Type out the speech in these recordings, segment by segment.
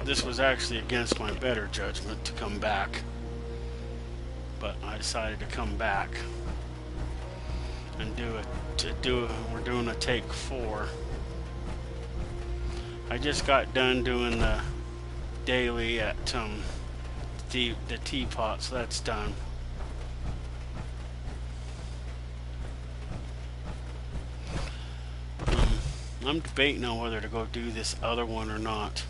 this was actually against my better judgment to come back, but I decided to come back and we're doing a take 4. I just got done doing the daily at the teapot, so that's done. I'm debating on whether to go do this other one or not.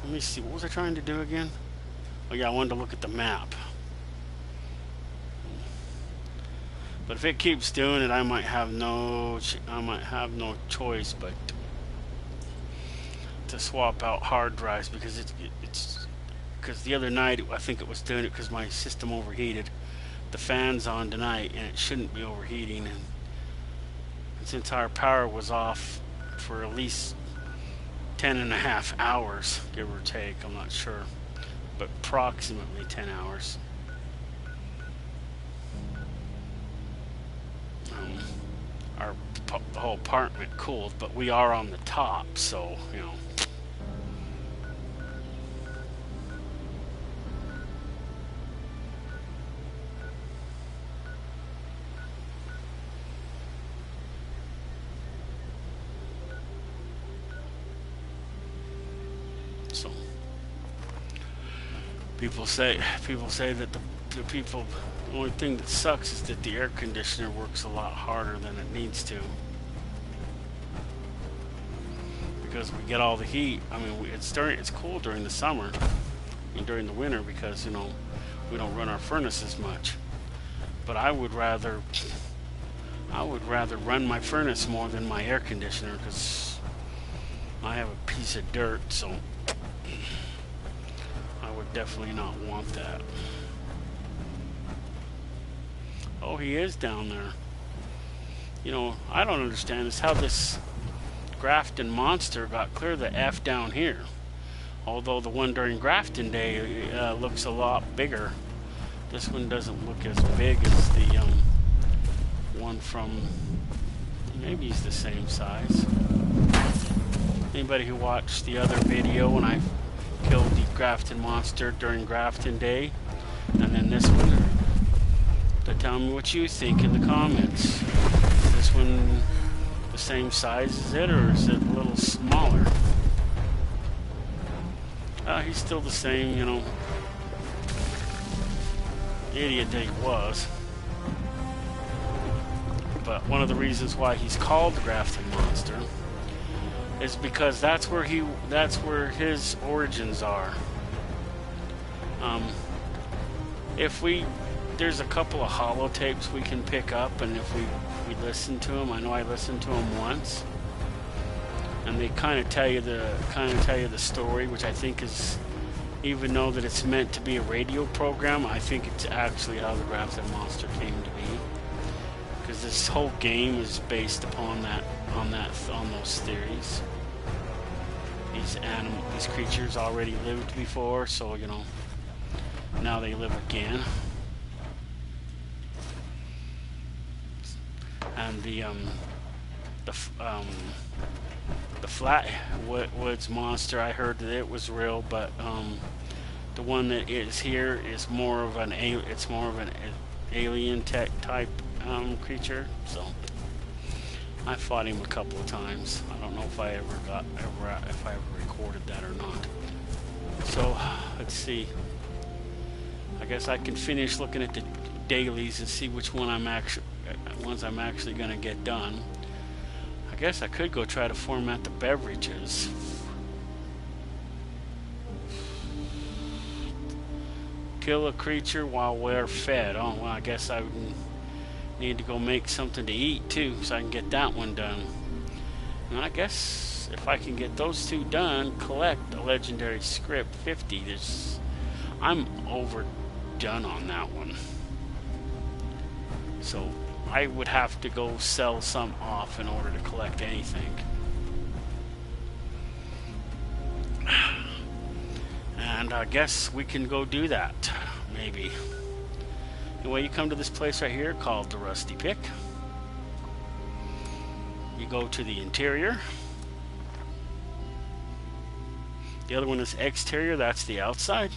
Let me see, what was I trying to do again? Oh yeah, I wanted to look at the map. But if it keeps doing it, I might have no choice but to swap out hard drives, because it's because the other night I think it was doing it because my system overheated. The fan's on tonight and it shouldn't be overheating, and since our power was off for at least 10.5 hours, give or take, I'm not sure, but approximately 10 hours. The whole apartment cooled, but we are on the top, so you know. So people say that the only thing that sucks is that the air conditioner works a lot harder than it needs to, because we get all the heat. I mean, it's cool during the summer and during the winter, because you know we don't run our furnace as much. But I would rather run my furnace more than my air conditioner, because I have a piece of dirt, so I would definitely not want that. Oh, he is down there. You know, I don't understand is how this Grafton monster got clear the F down here. Although the one during Grafton Day looks a lot bigger. This one doesn't look as big as the one from... Maybe he's the same size. Anybody who watched the other video when I killed the Grafton monster during Grafton Day, and then this one, to tell me what you think in the comments. Is this one the same size as it, or is it a little smaller? He's still the same, you know, idiot that he was. But one of the reasons why he's called the Grafton Monster is because that's where his origins are. There's a couple of holotapes we can pick up, and if we listen to them, I know I listened to them once, and they kind of tell you the story, which I think is, even though that it's meant to be a radio program, I think it's actually how the Grafton Monster came to be, because this whole game is based upon those theories. These creatures already lived before, so you know, now they live again. And the Flatwoods monster, I heard that it was real, but the one that is here is more of an alien tech type creature. So I fought him a couple of times. I don't know if I ever recorded that or not. So let's see. I guess I can finish looking at the dailies and see which one I'm actually going to get done. I guess I could go try to format the beverages. Kill a creature while we're fed. Oh, well, I guess I would need to go make something to eat too, so I can get that one done. And I guess if I can get those two done, collect a legendary script 50. I'm overdone on that one. So I would have to go sell some off in order to collect anything. And I guess we can go do that, maybe. Anyway, you come to this place right here called the Rusty Pick. You go to the interior. The other one is exterior, that's the outside.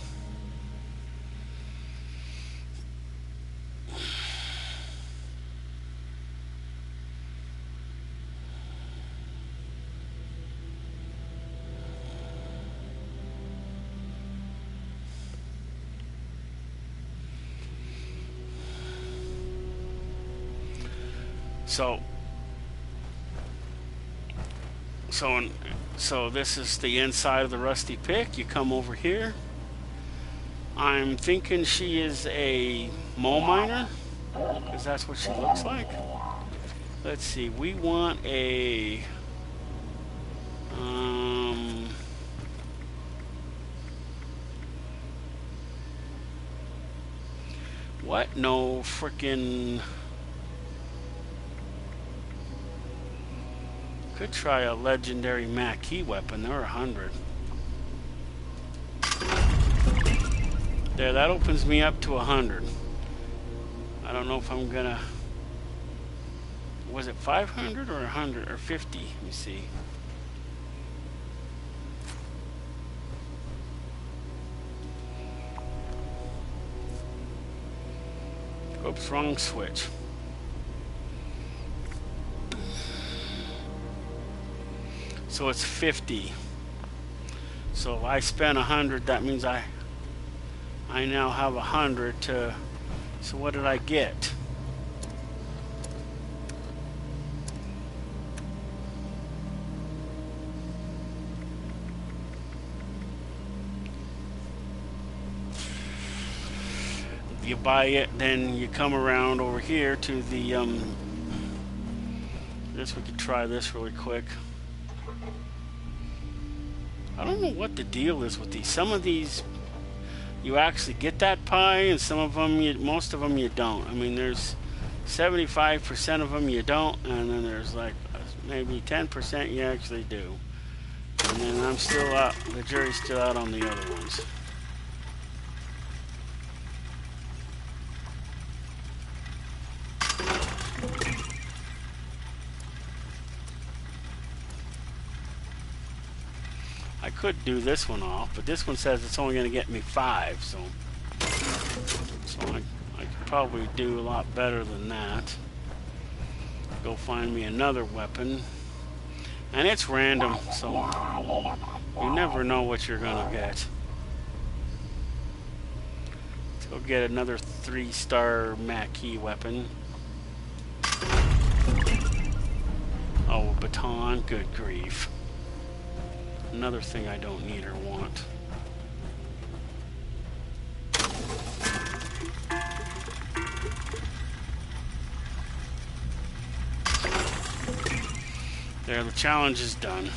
So this is the inside of the rusty pick. You come over here. I'm thinking she is a mole miner, because that's what she looks like. Let's see, we want a what? No frickin'. Could try a legendary Maxine weapon. They're 100. There, that opens me up to 100. I don't know if I'm gonna. Was it 500 or 100 or 50? Let me see. Oops, wrong switch. So it's 50. So if I spent 100, that means I now have 100 to. So what did I get? You buy it, then you come around over here to the I guess we could try this really quick. I don't know what the deal is with these. Some of these you actually get that pie, and some of them, most of them you don't. I mean, there's 75% of them you don't, and then there's like maybe 10% you actually do. And then I'm still out. The jury's still out on the other ones. I could do this one off, but this one says it's only going to get me 5, so I could probably do a lot better than that. Go find me another weapon, and it's random, so you never know what you're going to get. Let's go get another 3-star Maxine weapon. Oh, a baton, good grief. Another thing I don't need or want. There, the challenge is done.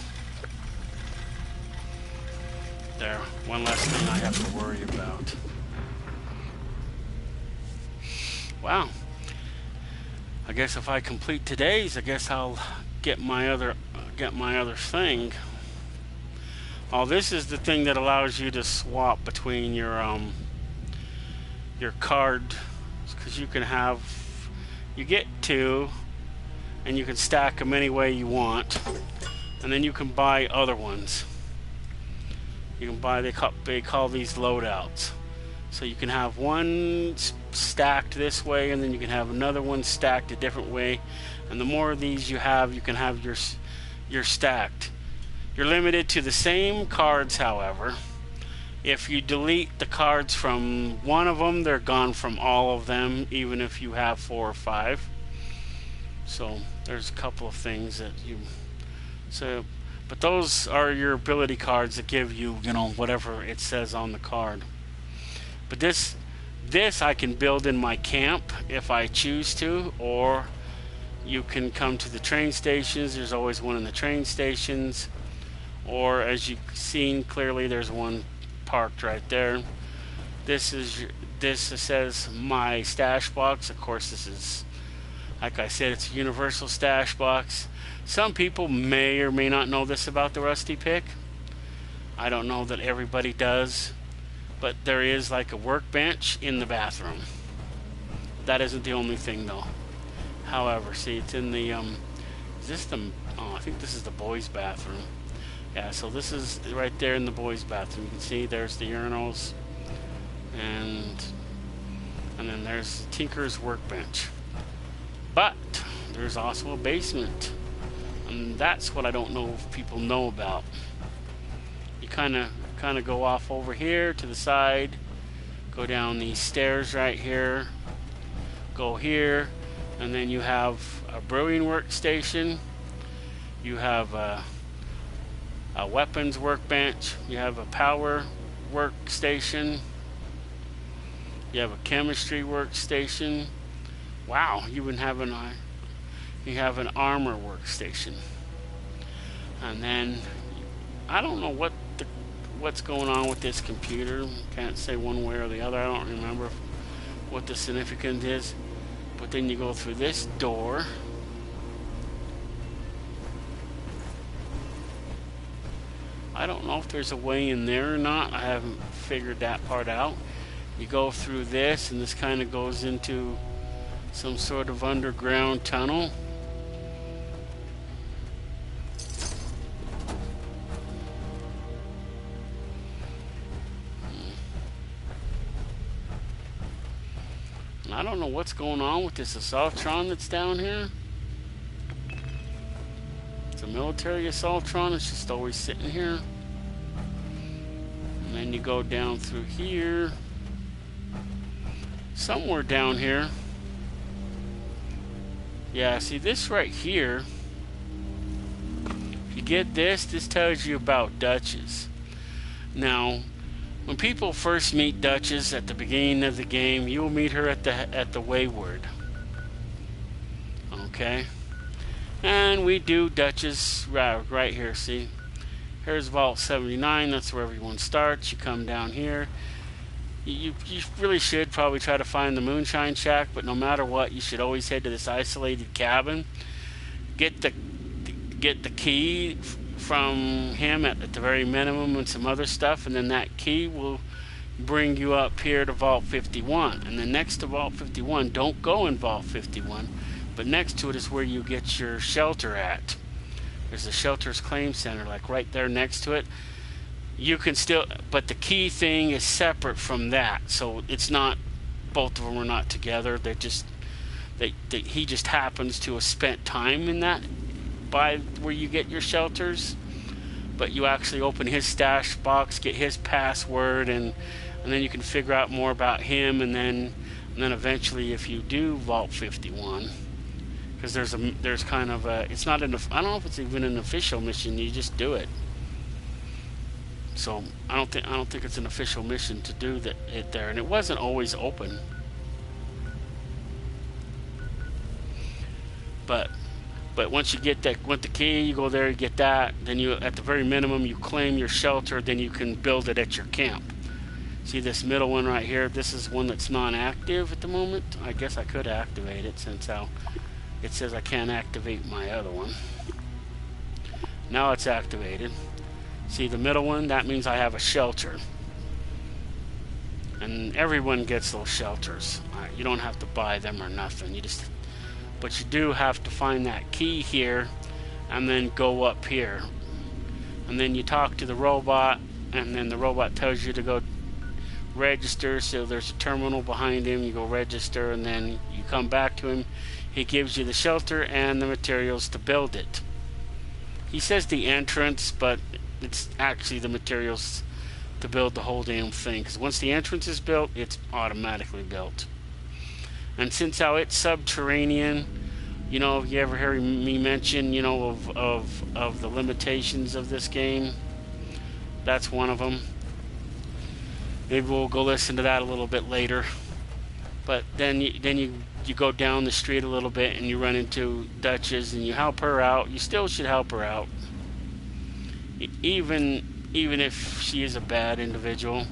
There, one less thing I have to worry about. Wow. I guess if I complete today's, I guess I'll get my other thing. Oh, this is the thing that allows you to swap between your card, because you can have, you get 2, and you can stack them any way you want, and then you can buy other ones. You can buy, they call these loadouts. So you can have one stacked this way, and then you can have another one stacked a different way. And the more of these you have, you can have your stacked. You're limited to the same cards, however. If you delete the cards from one of them, they're gone from all of them, even if you have 4 or 5. So there's a couple of things that you. So, but those are your ability cards that give you, whatever it says on the card. But this I can build in my camp if I choose to, or you can come to the train stations. There's always one in the train stations. Or as you've seen clearly, there's one parked right there. This says my stash box. Of course, this is, like I said, it's a universal stash box. Some people may or may not know this about the Rusty Pick. I don't know that everybody does, but there is like a workbench in the bathroom. That isn't the only thing though. However, see, it's in the is this the, oh, I think this is the boys' bathroom. Yeah, so this is right there in the boys' bathroom. You can see there's the urinals, and then there's Tinker's workbench. But there's also a basement, and that's what I don't know if people know about. You kind of go off over here to the side, go down these stairs right here, go here, and then you have a brewing workstation. You have a weapons workbench. You have a power workstation. You have a chemistry workstation. Wow, you have an armor workstation. And then I don't know what's going on with this computer. Can't say one way or the other. I don't remember what the significance is. But then you go through this door. I don't know if there's a way in there or not. I haven't figured that part out. You go through this, and this kind of goes into some sort of underground tunnel. And I don't know what's going on with this Assaultron that's down here. It's a military Assaultron. It's just always sitting here. And then you go down through here. Somewhere down here. Yeah, see this right here. If you get this, this tells you about Duchess. Now, when people first meet Duchess at the beginning of the game, you will meet her at the Wayward. Okay? And we do Duchess right here, see? Here's Vault 79, that's where everyone starts. You come down here. You really should probably try to find the Moonshine Shack, but no matter what, you should always head to this isolated cabin. Get the key from him at the very minimum and some other stuff, and then that key will bring you up here to Vault 51. And then next to Vault 51, don't go in Vault 51, but next to it is where you get your shelter at. There's the Shelters Claim Center, like right there next to it. You can still, but the key thing is separate from that, so it's not, both of them are not together. He just happens to have spent time in that by where you get your shelters, but you actually open his stash box, get his password, and then you can figure out more about him, and then eventually, if you do Vault 51, because there's kind of a, it's not an, I don't know if it's even an official mission. You just do it. So I don't think it's an official mission to do it there, and it wasn't always open. But once you get that with the key, you go there, you get that. Then you, at the very minimum, you claim your shelter. Then you can build it at your camp. See this middle one right here? This is one that's non-active at the moment. I guess I could activate it since it says I can't activate my other one. Now it's activated. See the middle one? That means I have a shelter. And everyone gets those shelters. You don't have to buy them or nothing. But you do have to find that key here and then go up here. And then you talk to the robot, and then the robot tells you to go register. So there's a terminal behind him. You go register, and then you come back to him. He gives you the shelter and the materials to build it. He says the entrance, but it's actually the materials to build the whole damn thing, because once the entrance is built, it's automatically built. And since how it's subterranean, you know, if you ever hear me mention, you know, of the limitations of this game, that's one of them. Maybe we'll go listen to that a little bit later. But then you go down the street a little bit and you run into Duchess and you help her out. You still should help her out, even if she is a bad individual.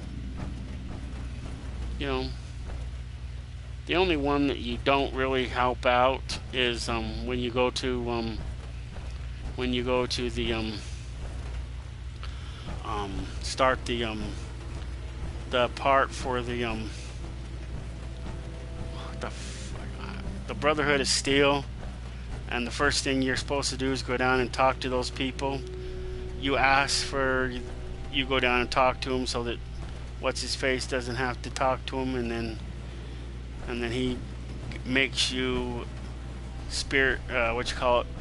You know, the only one that you don't really help out is when you go to the start the part for the Brotherhood of Steel, and the first thing you're supposed to do is go down and talk to those people. you ask for, you go down and talk to him so that what's his face doesn't have to talk to him, and then he makes you spirit,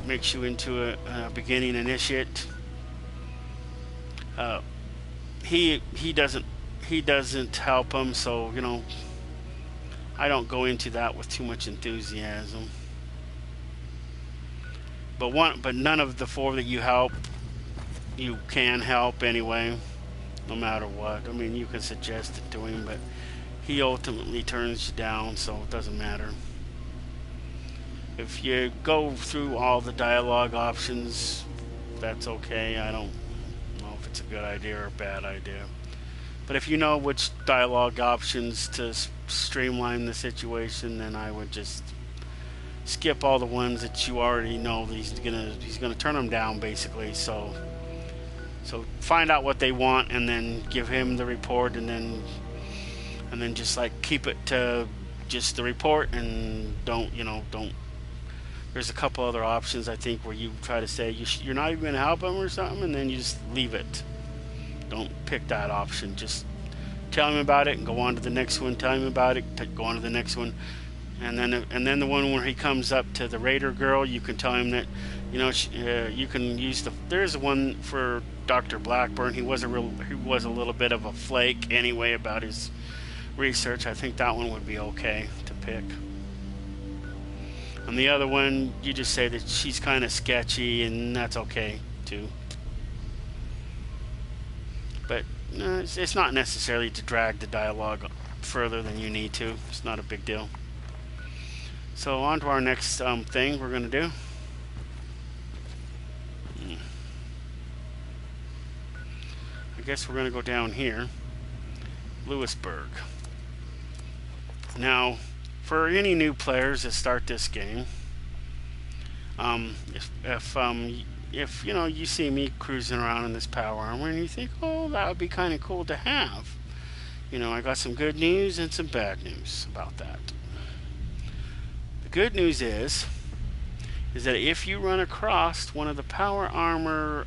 makes you into a beginning initiate. He doesn't help him, so I don't go into that with too much enthusiasm. But none of the four that you help, you can help anyway, no matter what. I mean, you can suggest it to him, but he ultimately turns you down, so it doesn't matter. If you go through all the dialogue options, that's okay. I don't know if it's a good idea or a bad idea. But if you know which dialogue options to streamline the situation, then I would just skip all the ones that you already know that he's gonna turn them down, basically. So find out what they want and then give him the report, and then just like keep it to just the report, and don't. There's a couple other options, I think, where you try to say you're not even gonna help him or something, and then you just leave it. Don't pick that option. Just tell him about it and go on to the next one. Tell him about it, go on to the next one. And then the one where he comes up to the Raider girl, you can tell him that, you can use there's one for Dr. Blackburn. He was a little bit of a flake anyway about his research. I think that one would be okay to pick. And the other one, you just say that she's kind of sketchy, and that's okay too. But it's not necessarily to drag the dialogue further than you need to. It's not a big deal. So on to our next thing we're going to do. I guess we're going to go down here. Lewisburg. Now, for any new players that start this game, if you see me cruising around in this power armor and you think, oh, that would be kind of cool to have, I got some good news and some bad news about that. The good news is that if you run across one of the power armor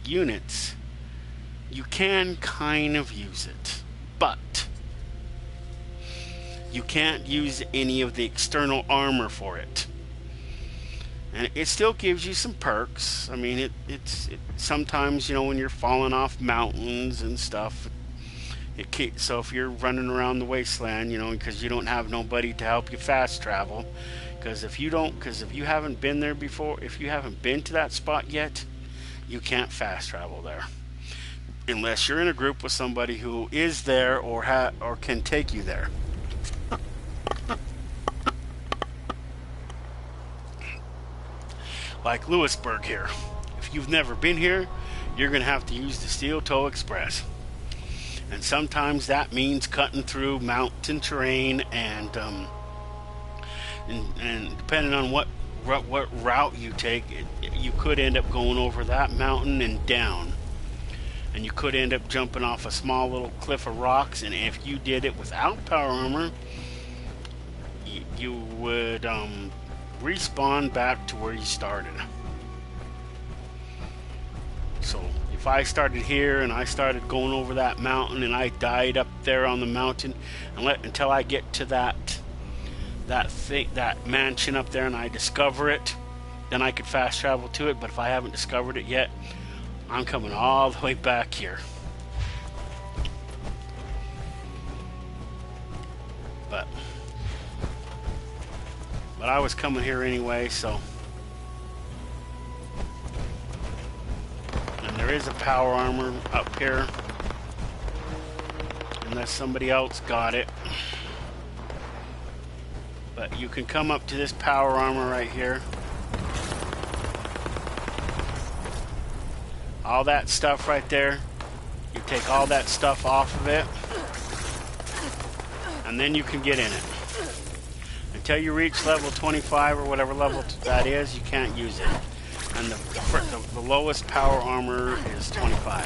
units, you can kind of use it, but you can't use any of the external armor for it. And it still gives you some perks. I mean, it's sometimes, when you're falling off mountains and stuff, so if you're running around the wasteland, because you don't have nobody to help you fast travel, because if you haven't been there before, if you haven't been to that spot yet, you can't fast travel there, unless you're in a group with somebody who is there or can take you there. Like Lewisburg here. If you've never been here, you're going to have to use the Steel Toe Express. And sometimes that means cutting through mountain terrain, and depending on what route you take, you could end up going over that mountain and down. And you could end up jumping off a small little cliff of rocks, and if you did it without power armor, you would respawn back to where you started. So if I started here and I started going over that mountain and I died up there on the mountain until I get to that mansion up there and I discover it, then I could fast travel to it. But if I haven't discovered it yet, I'm coming all the way back here. But I was coming here anyway, so. And there is a power armor up here, unless somebody else got it. But you can come up to this power armor right here. All that stuff right there, you take all that stuff off of it, and then you can get in it. Until you reach level 25 or whatever level that is, you can't use it. And the lowest power armor is 25.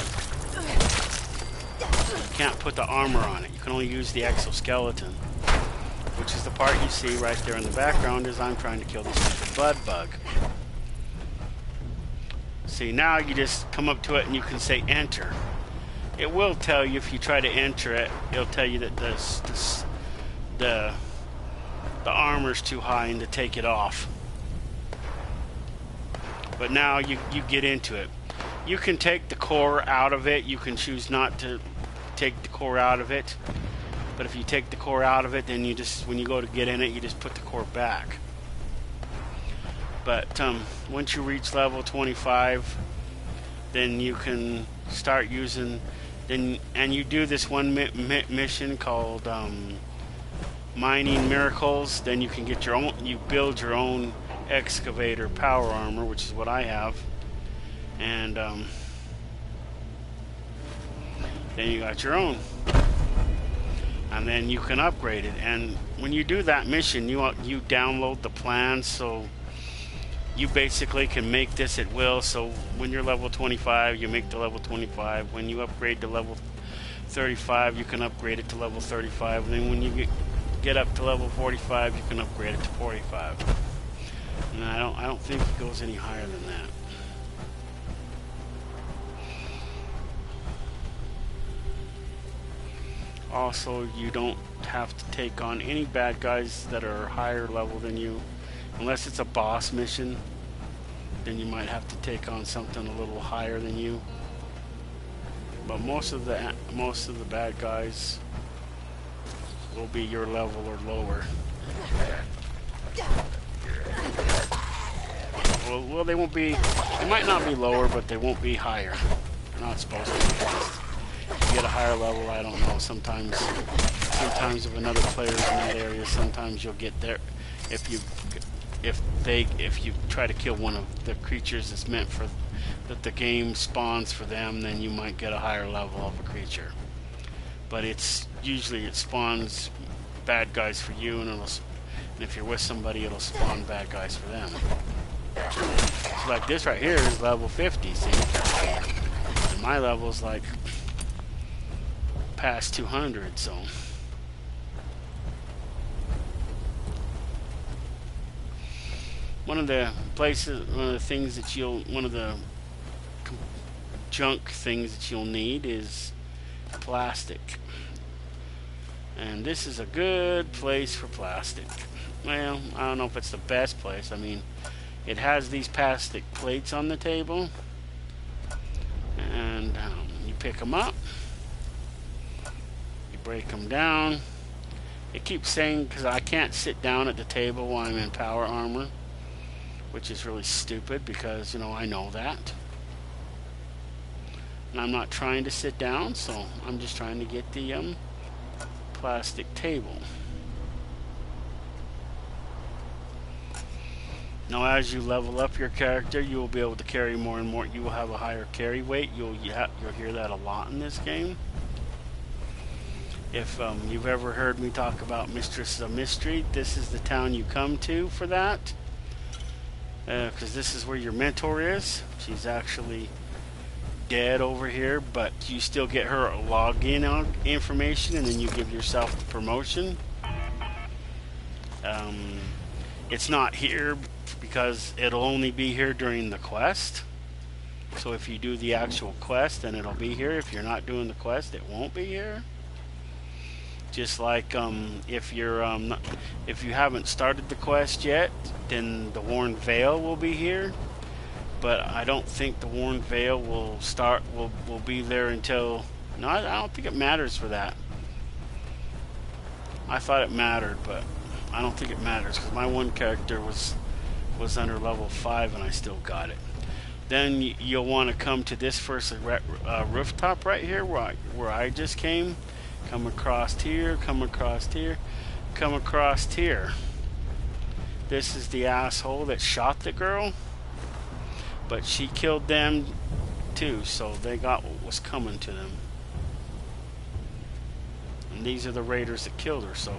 You can't put the armor on it. You can only use the exoskeleton, which is the part you see right there in the background as I'm trying to kill this blood bug. See, now you just come up to it and you can say enter. It will tell you if you try to enter it, it'll tell you that the armor's too high and to take it off. But now you get into it. You can take the core out of it. You can choose not to take the core out of it. But if you take the core out of it, then you just, when you go to get in it, you just put the core back. But once you reach level 25, then you can start using, and you do this one mission called Mining Miracles. Then you can get your own, you build your own excavator power armor, which is what I have. And then you got your own. And then you can upgrade it. And when you do that mission, you download the plans, so you basically can make this at will. So when you're level 25, you make the level 25. When you upgrade to level 35, you can upgrade it to level 35. And then when you get up to level 45, you can upgrade it to 45. And I don't think it goes any higher than that. Also, you don't have to take on any bad guys that are higher level than you, unless it's a boss mission. Then you might have to take on something a little higher than you. But most of the bad guys will be your level or lower. Well, they won't be. They might not be lower, but they won't be higher. They're not supposed to be. You get a higher level, I don't know. Sometimes if another player's in that area, sometimes you'll get there. If you try to kill one of the creatures that's meant for, that the game spawns for them, then you might get a higher level of a creature. But it's usually it spawns bad guys for you, and if you're with somebody, it'll spawn bad guys for them. So like this right here is level 50, see? And my level's like past 200, so one of the junk things that you'll need is plastic, and this is a good place for plastic. Well, I don't know if it's the best place. I mean, it has these plastic plates on the table, and you pick them up, break them down. It keeps saying, because I can't sit down at the table while I'm in power armor, which is really stupid, because I know that, and I'm not trying to sit down, so I'm just trying to get the plastic table. Now as you level up your character, you will be able to carry more and more. You will have a higher carry weight. You'll hear that a lot in this game. If you've ever heard me talk about Mistress of Mystery, this is the town you come to for that. Because this is where your mentor is. She's actually dead over here, but you still get her login information, and then you give yourself the promotion. It's not here because it'll only be here during the quest. So if you do the actual quest, then it'll be here. If you're not doing the quest, it won't be here. Just like if you haven't started the quest yet, then the Worn Veil will be here. But I don't think the Worn Veil will be there until. No, I don't think it matters for that. I thought it mattered, but I don't think it matters, because my one character was under level 5 and I still got it. Then you'll want to come to this first rooftop right here where I just came. Come across here, come across here, come across here. This is the asshole that shot the girl, but she killed them too, so they got what was coming to them. And these are the raiders that killed her. So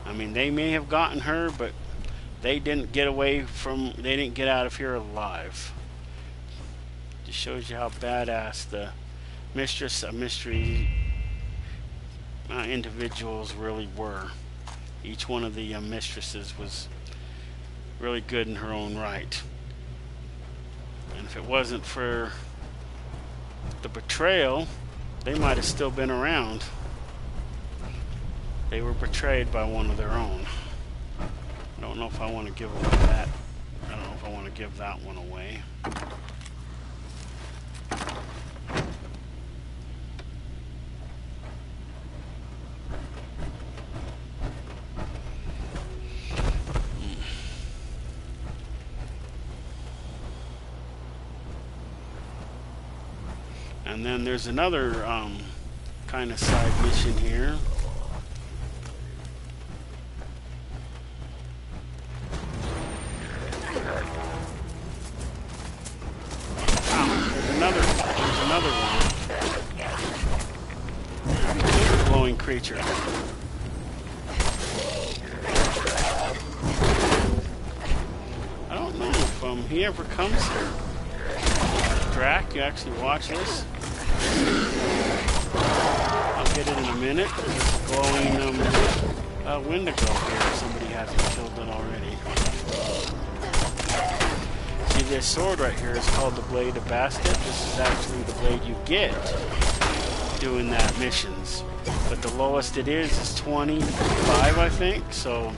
I mean, they may have gotten her, but they didn't get out of here alive. Just shows you how badass the Mistress of Mystery individuals really were. Each one of the mistresses was really good in her own right. And if it wasn't for the betrayal, they might have still been around. They were betrayed by one of their own. I don't know if I want to give away that. I don't know if I want to give that one away. And then there's another kind of side mission here. There's another one. Glowing creature. I don't know if he ever comes here. Drac, you actually watch this? I'll get it in a minute. There's a glowing Wendigo here if somebody hasn't killed it already. See, this sword right here is called the Blade of Bastet. This is actually the blade you get doing that missions. But the lowest it is 25, I think. So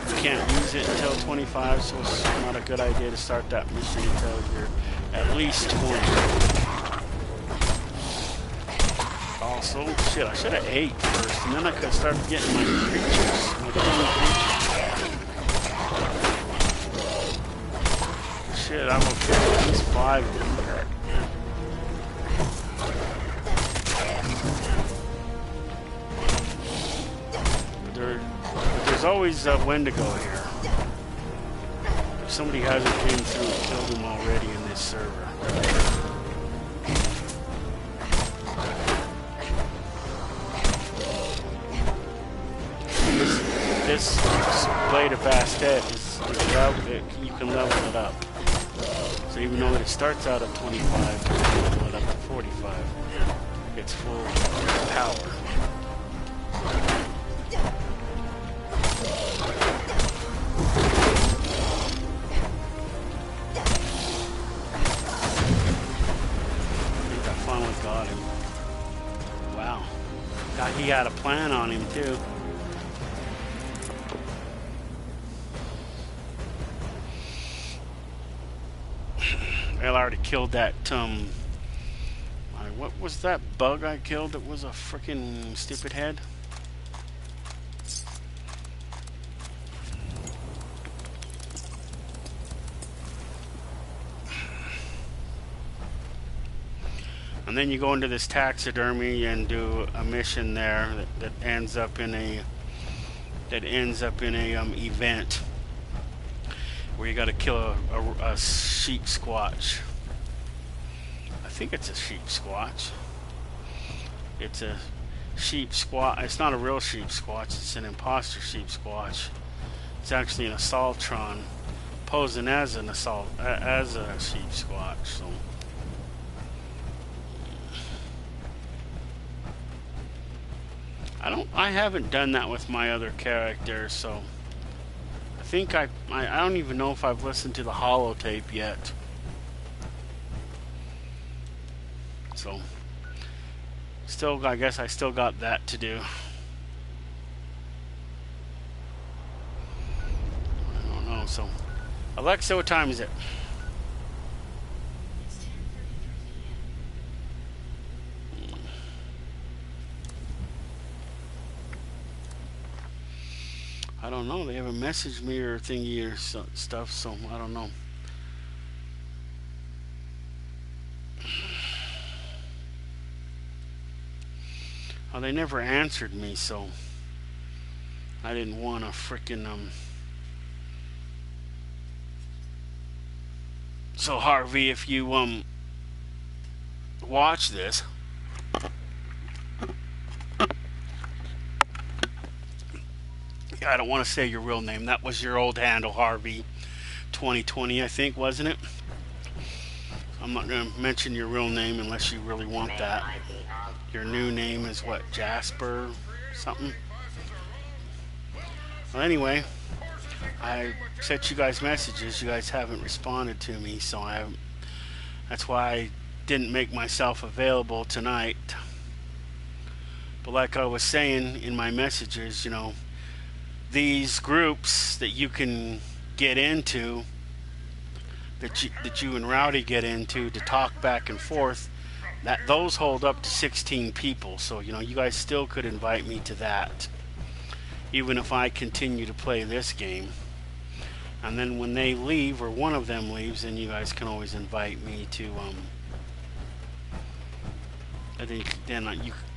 you can't use it until 25, so it's not a good idea to start that mission until you're at least 20. Also, shit, I should have ate first, and then I could start getting my creatures, my glowing creatures. Shit, I will kill at least 5 of them. But there's always a Wendigo here. If somebody hasn't came through and killed him already in this server. This Blade of Bastet you can level it up. So even though it starts out at 25, you can level it up to 45. It's full power. I think I finally got him. Wow. He had a plan on him too. I already killed that, what was that bug I killed that was a freaking stupid head? And then you go into this taxidermy and do a mission there that ends up in a event where you got to kill a sheep squatch. I think it's a sheep squatch. It's a sheep squatch. It's not a real sheep squatch. It's an imposter sheep squatch. It's actually an assaultron posing as a sheep squatch. So I haven't done that with my other characters, so I think I don't even know if I've listened to the holotape yet. So I guess I still got that to do. I don't know. So Alexa, what time is it? I don't know. They haven't messaged me or thingy or stuff, so I don't know. Oh, they never answered me, so I didn't want to frickin' So Harvey, if you watch this, I don't want to say your real name. That was your old handle, Harvey 2020, I think, wasn't it? I'm not going to mention your real name unless you really want that. Your new name is what, Jasper something? Well, anyway, I sent you guys messages. You guys haven't responded to me, so I haven't. That's why I didn't make myself available tonight. But like I was saying in my messages, you know, these groups that you can get into, that you and Rowdy get into to talk back and forth, that those hold up to 16 people. So, you know, you guys still could invite me to that, even if I continue to play this game. And then when they leave, or one of them leaves, then you guys can always invite me to,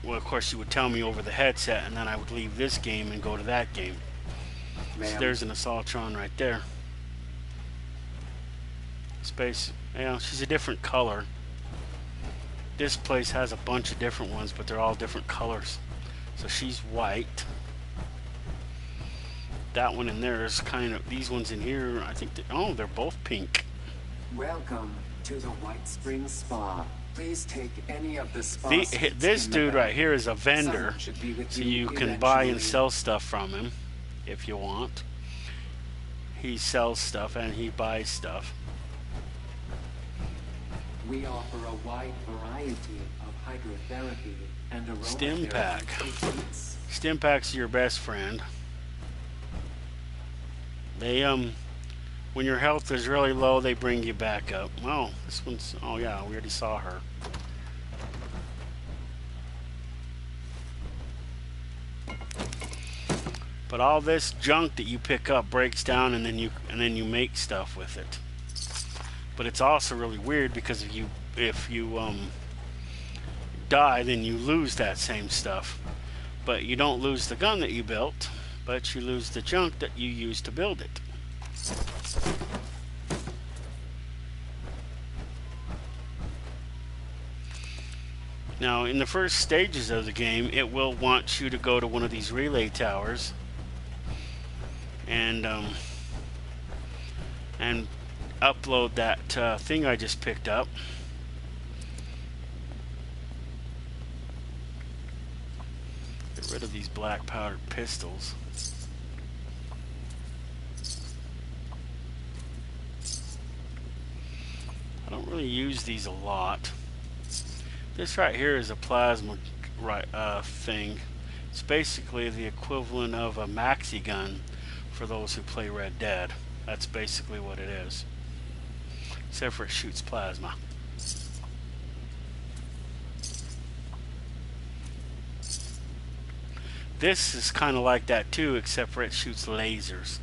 well, of course, you would tell me over the headset, and then I would leave this game and go to that game. So there's an Assaultron right there. Space, yeah, she's a different color. This place has a bunch of different ones, but they're all different colors. So she's white. That one in there is kind of, these ones in here, I think, oh, they're both pink. Welcome to the White Springs Spa. Please take any of the spa this dude right here is a vendor, so you can buy and sell stuff from him if you want. He sells stuff and he buys stuff. We offer a wide variety of hydrotherapy and aromatherapy. Stim pack. Stim pack's your best friend. They when your health is really low, they bring you back up. Oh, this one's, oh yeah, we already saw her. But all this junk that you pick up breaks down, and then you make stuff with it. But it's also really weird because if you die, then you lose that same stuff. But you don't lose the gun that you built, but you lose the junk that you used to build it. Now, in the first stages of the game, it will want you to go to one of these relay towers and upload that thing I just picked up. Get rid of these black powdered pistols. I don't really use these a lot. This right here is a plasma thing. It's basically the equivalent of a maxi gun for those who play Red Dead. That's basically what it is. Except for it shoots plasma. This is kind of like that too, except for it shoots lasers.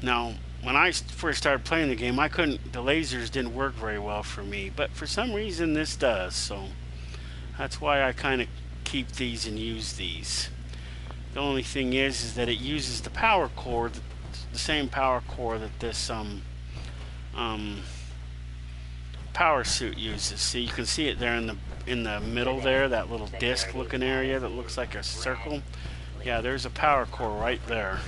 Now, when I first started playing the game, the lasers didn't work very well for me, but for some reason this does, so that's why I kind of keep these and use these. The only thing is that it uses the power core, the same power core that this power suit uses. See, you can see it there in the middle there, that little disc looking area that looks like a circle. Yeah, there's a power core right there.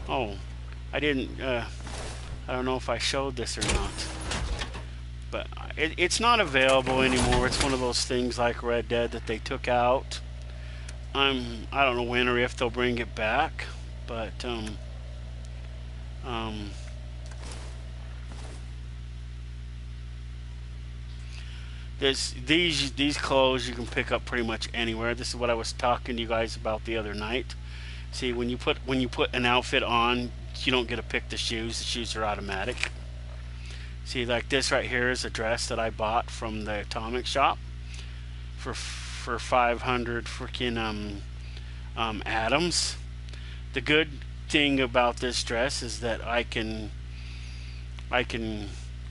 Oh, I didn't, I don't know if I showed this or not, but it's not available anymore. It's one of those things like Red Dead that they took out. I don't know when or if they'll bring it back, but these clothes you can pick up pretty much anywhere. This is what I was talking to you guys about the other night. See, when you put an outfit on, you don't get to pick the shoes. The shoes are automatic. See, like this right here is a dress that I bought from the Atomic Shop for 500 freaking atoms. The good thing about this dress is that I can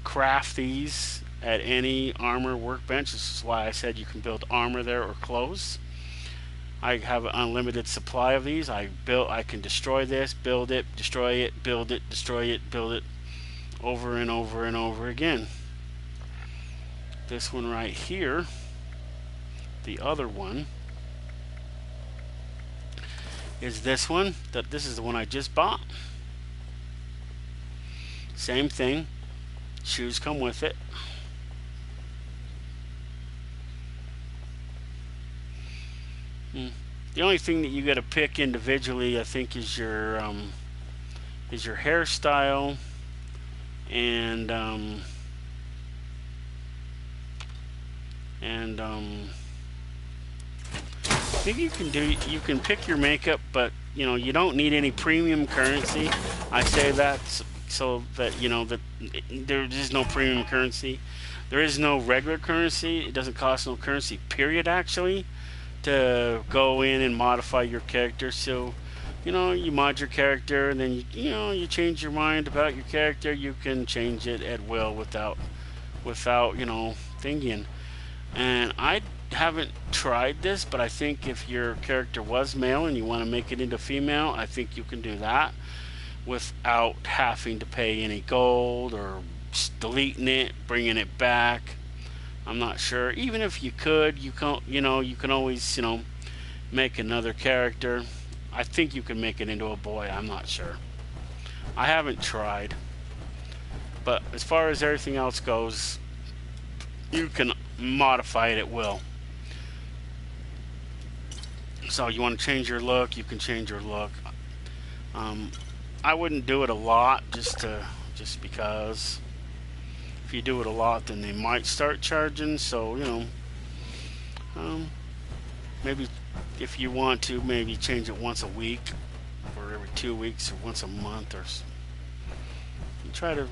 craft these at any armor workbench. This is why I said you can build armor there or clothes. I have an unlimited supply of these. I can destroy this, build it, destroy it, build it, destroy it, build it, over and over and over again. This one right here, the other one, is this one. This is the one I just bought. Same thing. Shoes come with it. The only thing that you got to pick individually, I think, is your hairstyle, and and I think you can pick your makeup, but you know you don't need any premium currency. I say that so that you know that there is no premium currency. There is no regular currency. It doesn't cost no currency, period, actually, to go in and modify your character. So, you know, you mod your character, and then you know you change your mind about your character. You can change it at will without you know thinking. And I haven't tried this, but I think if your character was male and you want to make it into female, I think you can do that without having to pay any gold or deleting it, bringing it back. I'm not sure. Even if you could, you can always, make another character. I think you can make it into a boy. I'm not sure. I haven't tried. But as far as everything else goes, you can modify it at will. So you want to change your look, you can change your look. I wouldn't do it a lot, just because if you do it a lot, then they might start charging. So maybe if you want to, maybe change it once a week, or every 2 weeks, or once a month, or try to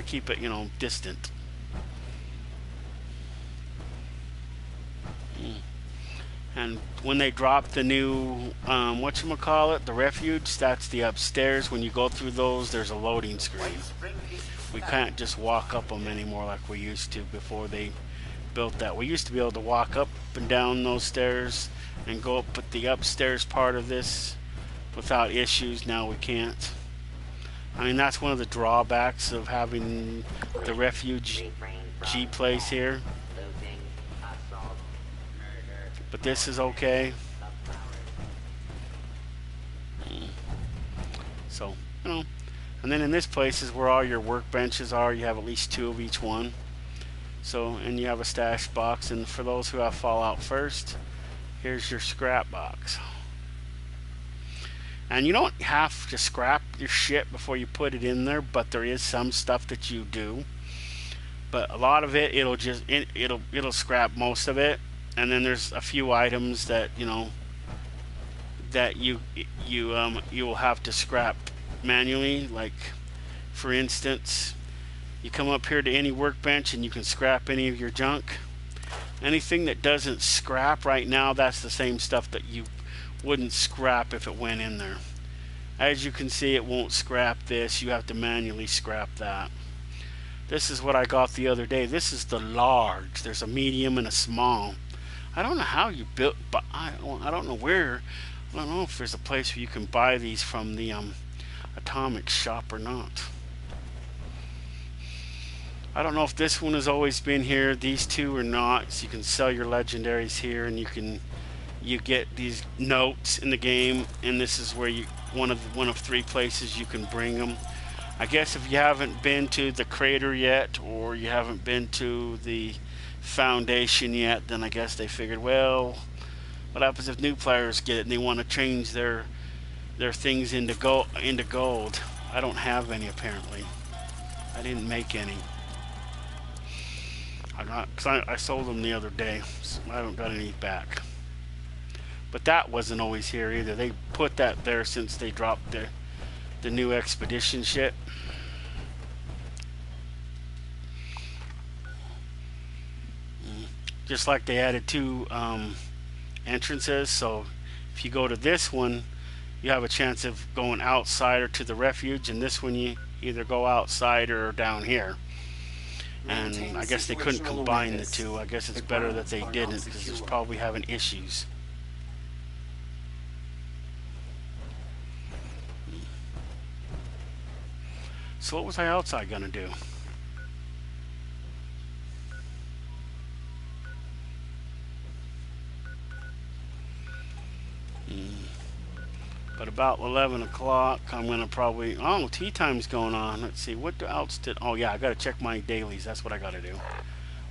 keep it distant. And when they drop the new, whatchamacallit, the refuge, that's the upstairs. When you go through those, there's a loading screen. We can't just walk up them anymore like we used to before they built that. We used to be able to walk up and down those stairs and go up at the upstairs part of this without issues. Now we can't. I mean, that's one of the drawbacks of having the refuge G place here. But this is okay. So, and then in this place is where all your workbenches are. You have at least 2 of each one. So, and you have a stash box. And for those who have Fallout first, here's your scrap box. And you don't have to scrap your shit before you put it in there, but there is some stuff that you do. But a lot of it, it'll scrap most of it. And then there's a few items that that you will have to scrap manually. Like, for instance, you come up here to any workbench and you can scrap any of your junk. Anything that doesn't scrap right now, that's the same stuff that you wouldn't scrap if it went in there. As you can see, it won't scrap this. You have to manually scrap that. This is what I got the other day. This is the large. There's a medium and a small. I don't know how you built, but I don't know where. I don't know if there's a place where you can buy these from the atomic shop or not. I don't know if this one has always been here. These two are not. So you can sell your legendaries here, and you get these notes in the game, and this is where one of 3 places you can bring them. I guess if you haven't been to the crater yet, or you haven't been to the foundation yet, then I guess they figured, well, what happens if new players get it and they want to change their things into gold? I don't have any, apparently. I didn't make any. Because I sold them the other day, so I haven't got any back. But that wasn't always here either. They put that there since they dropped the new expedition shit. Just like they added 2 entrances, so if you go to this one, you have a chance of going outside or to the refuge, and this one you either go outside or down here. And I guess they couldn't combine the 2. I guess it's better that they didn't, because it's probably having issues. So what was I outside gonna do? But about 11 o'clock, I'm going to probably... Oh, tea time's going on. Let's see. What else did... Oh, yeah, I got to check my dailies. That's what I got to do.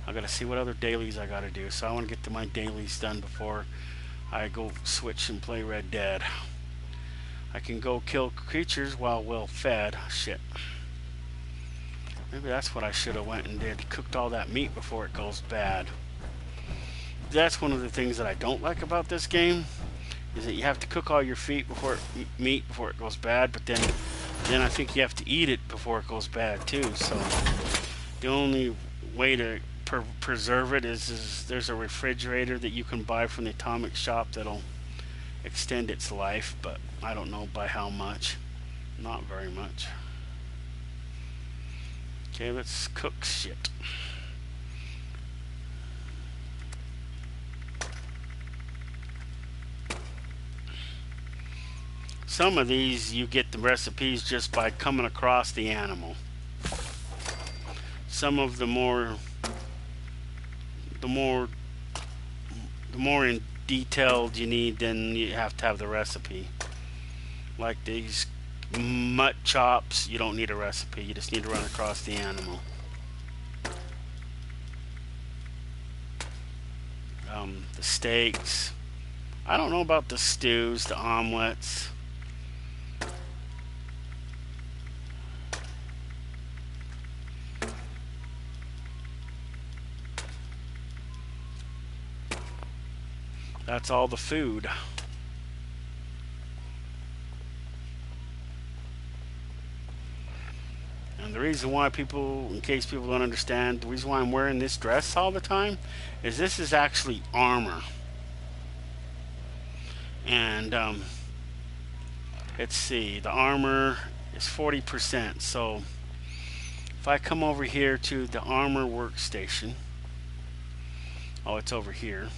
I got to see what other dailies I got to do. So I want to get to my dailies done before I go switch and play Red Dead. I can go kill creatures while well fed. Shit. Maybe that's what I should have went and did. Cooked all that meat before it goes bad. That's one of the things that I don't like about this game, is that you have to cook all your meat before it goes bad, but then I think you have to eat it before it goes bad too. So the only way to preserve it is there's a refrigerator that you can buy from the atomic shop that'll extend its life, but I don't know by how much. Not very much. Okay, let's cook shit. Some of these you get the recipes just by coming across the animal. Some of the more in detailed you need, then you have to have the recipe. Like these mutt chops, you don't need a recipe, you just need to run across the animal. The steaks, I don't know about the stews, the omelets. That's all the food. And the reason why people, in case people don't understand, the reason why I'm wearing this dress all the time is this is actually armor. And let's see, the armor is 40%. So if I come over here to the armor workstation, oh, it's over here,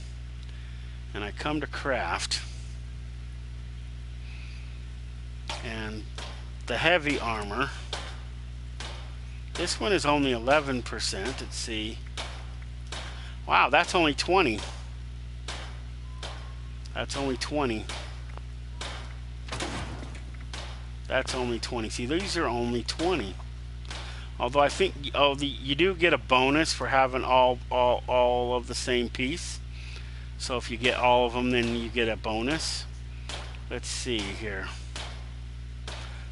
and I come to craft, and the heavy armor, this one is only 11%. Let's see. Wow, that's only 20. That's only 20. That's only 20. See, these are only 20. Although I think, you do get a bonus for having all of the same piece. So if you get all of them, then you get a bonus. Let's see here.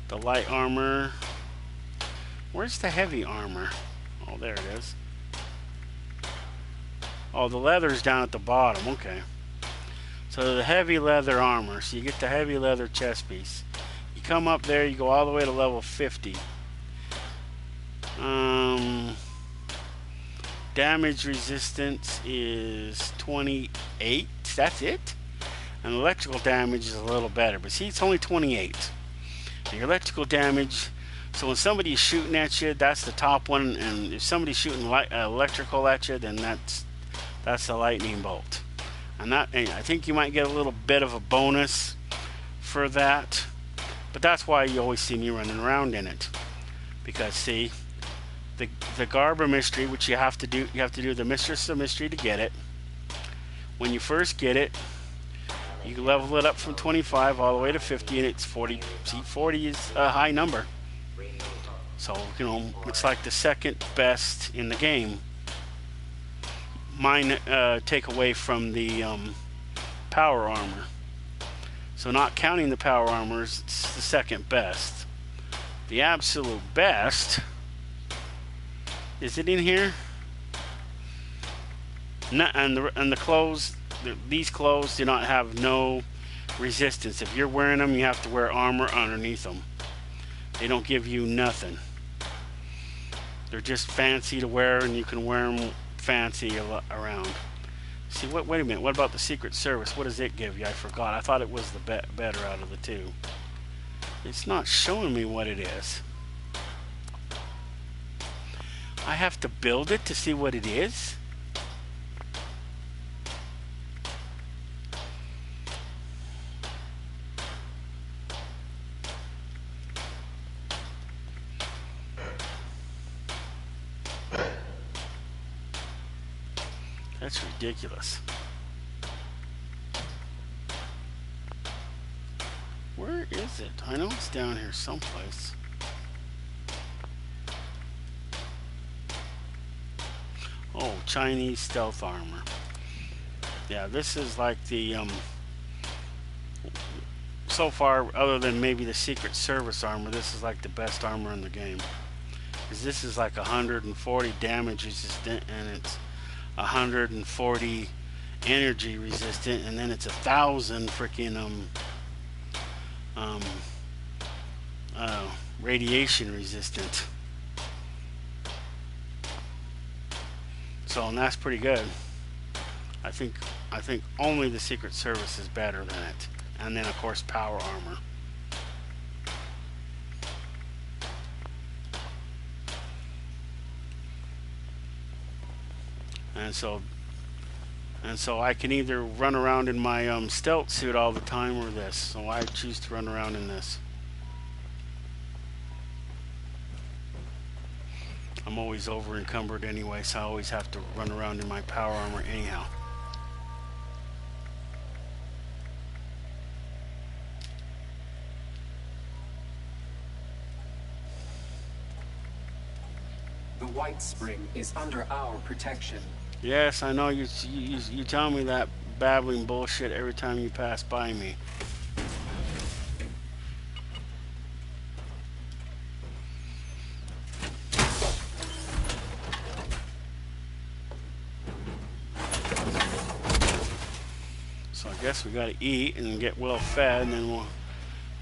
The light armor. Where's the heavy armor? Oh, there it is. Oh, the leather's down at the bottom. Okay. So the heavy leather armor. So you get the heavy leather chest piece. You come up there, you go all the way to level 50. Damage resistance is 28. That's it. And electrical damage is a little better. But see, it's only 28. And your electrical damage. So when somebody's shooting at you, that's the top one, and if somebody's shooting electrical at you, then that's the lightning bolt. And I think you might get a little bit of a bonus for that, but that's why you always see me running around in it. Because see, the Garber mystery, which you have to do the Mistress of Mystery to get it. When you first get it, you level it up from 25 all the way to 50, and it's 40. See, 40 is a high number. So, it's like the second best in the game. Mine take away from the power armor. So not counting the power armors, it's the second best. The absolute best, is it in here? No, and the clothes, these clothes do not have no resistance. If you're wearing them, you have to wear armor underneath them. They don't give you nothing. They're just fancy to wear, and you can wear them fancy around. See, wait a minute. What about the Secret Service? What does it give you? I forgot. I thought it was the better out of the two. It's not showing me what it is. I have to build it to see what it is? That's ridiculous. Where is it? I know it's down here someplace. Oh, Chinese stealth armor. Yeah, this is like the so far, other than maybe the Secret Service armor, this is like the best armor in the game. Because this is like 140 damage resistant, and it's 140 energy resistant, and then it's 1,000 freaking radiation resistant. So, and that's pretty good. I think only the Secret Service is better than it, and then of course power armor. And so I can either run around in my stealth suit all the time or this. So I choose to run around in this. I'm always over encumbered anyway, so I always have to run around in my power armor anyhow. The White Spring is under our protection. Yes, I know you tell me that babbling bullshit every time you pass by me. So I guess we gotta eat and get well fed, and then we'll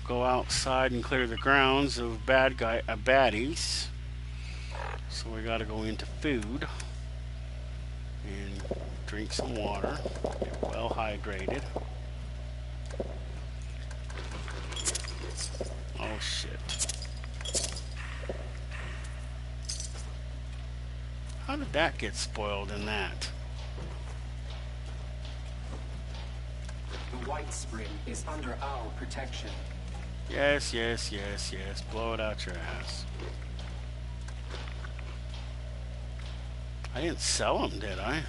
go outside and clear the grounds of baddies. So we gotta go into food and drink some water, get well hydrated. Oh shit. How did that get spoiled in that? The White Spring is under our protection. Yes. Blow it out your ass. I didn't sell them, did I?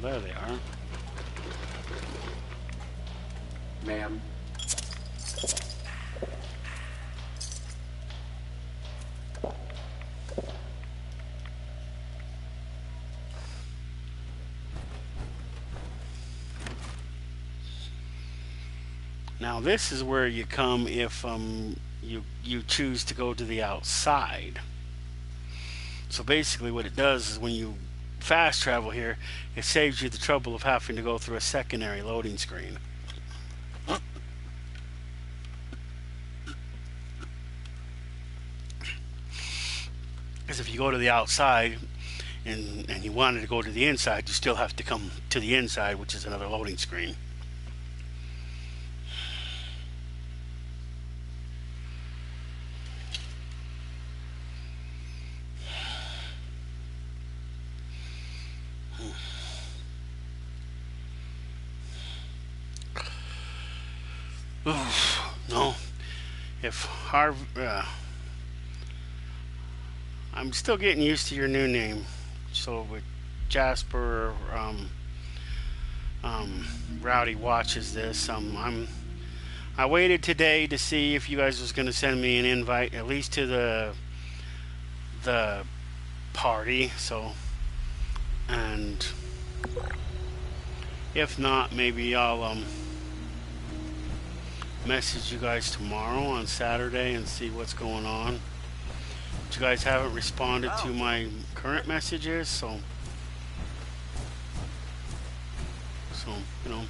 Well, there they are. Ma'am. Now this is where you come if you choose to go to the outside. So basically what it does is when you fast travel here, it saves you the trouble of having to go through a secondary loading screen. Because if you go to the outside and you wanted to go to the inside, you still have to come to the inside, which is another loading screen. No, if I'm still getting used to your new name. So with Jasper, Rowdy watches this. I waited today to see if you guys was going to send me an invite, at least to the party. So, and if not, maybe I'll message you guys tomorrow on Saturday and see what's going on. But you guys haven't responded to my current messages, so you know,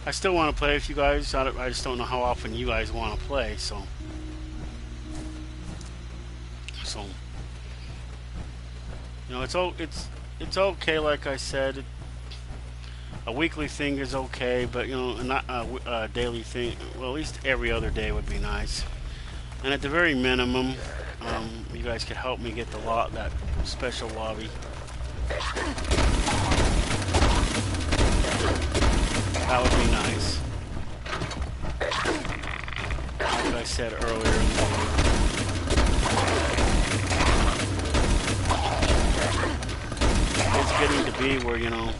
I still want to play with you guys. I just don't know how often you guys want to play, so you know, it's okay. Like I said, a weekly thing is okay, but you know, not a daily thing. Well, at least every other day would be nice. And at the very minimum, you guys could help me get that special lobby. That would be nice. Like I said earlier in the video. It's getting to be where, you know,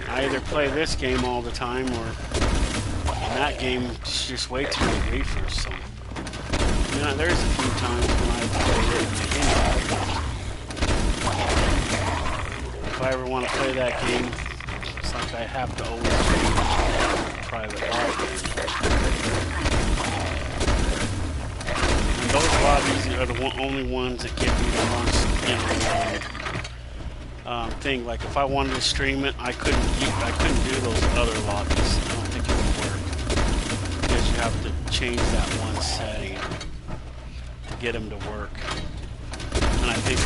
I either play this game all the time, or in that game it's just way too many griefers. So, you know, there's a few times when I played it in the beginning. If I ever want want to play that game, it's like I have to always play private lobby. And those lobbies are the only ones that give you the most, thing. Like if I wanted to stream it, I couldn't do those other lobbies. I don't think it would work because you have to change that one setting to get them to work. And I think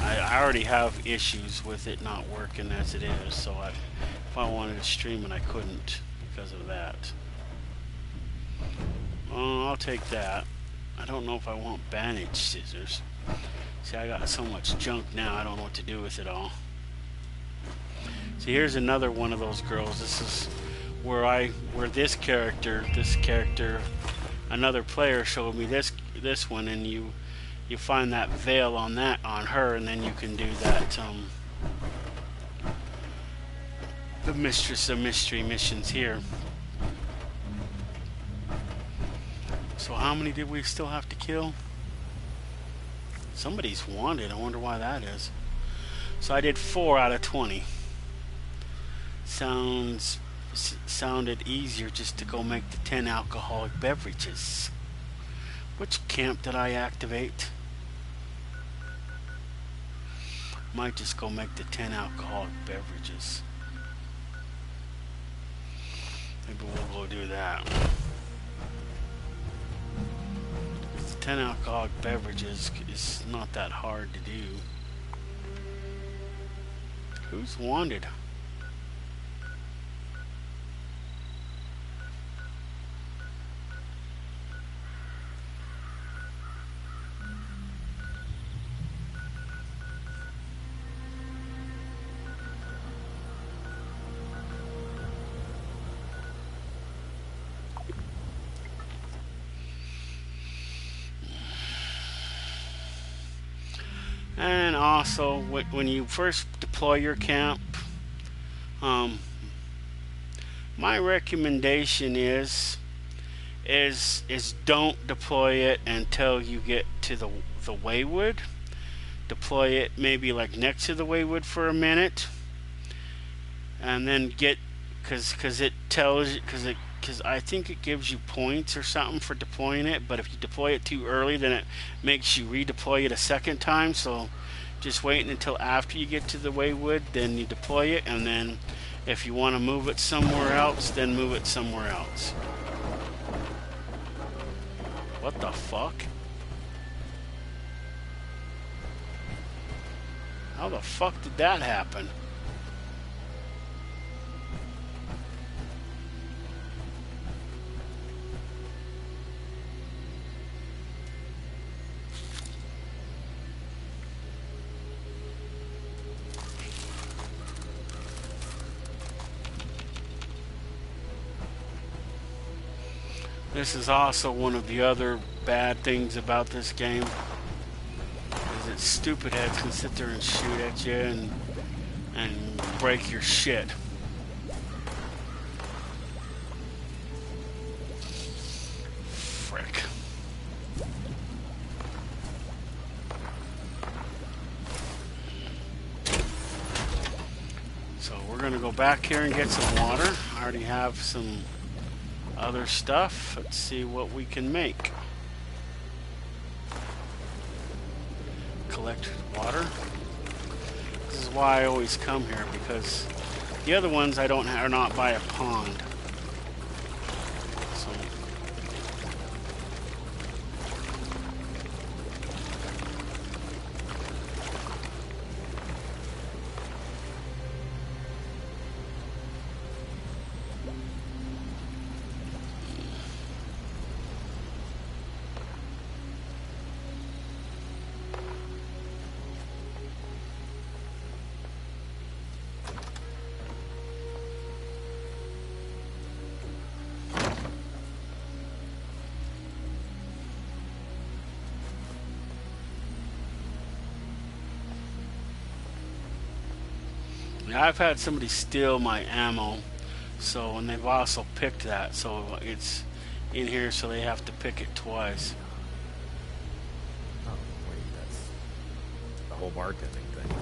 I already have issues with it not working as it is. So if I wanted to stream it, I couldn't because of that. I'll take that. I don't know if I want bandage scissors. See, I got so much junk now, I don't know what to do with it all. See, here's another one of those girls. This is where this character, another player showed me this one, and you find that veil on her, and then you can do that, the Mistress of Mystery missions here. So how many did we still have to kill? Somebody's wanted. I wonder why that is. So I did 4 out of 20. Sounded easier just to go make the 10 alcoholic beverages. Which camp did I activate? Might just go make the 10 alcoholic beverages. Maybe we'll go do that. 10 alcoholic beverages is not that hard to do. Who's wanted? And also, when you first deploy your camp, my recommendation is don't deploy it until you get to the Waywood. Deploy it maybe like next to the Waywood for a minute, and then because it tells you, because I think it gives you points or something for deploying it, but if you deploy it too early, then it makes you redeploy it a second time. So just waiting until after you get to the Waywood, then you deploy it, and then if you want to move it somewhere else, then move it somewhere else. What the fuck? How the fuck did that happen? This is also one of the other bad things about this game, is that stupid heads can sit there and shoot at you and break your shit. Frick. So we're gonna go back here and get some water. I already have some other stuff. Let's see what we can make. Collect water. This is why I always come here, because the other ones I don't are not by a pond. So I've had somebody steal my ammo, so, and they've also picked that, so it's in here, so they have to pick it twice. Oh, wait, that's the whole bartending thing.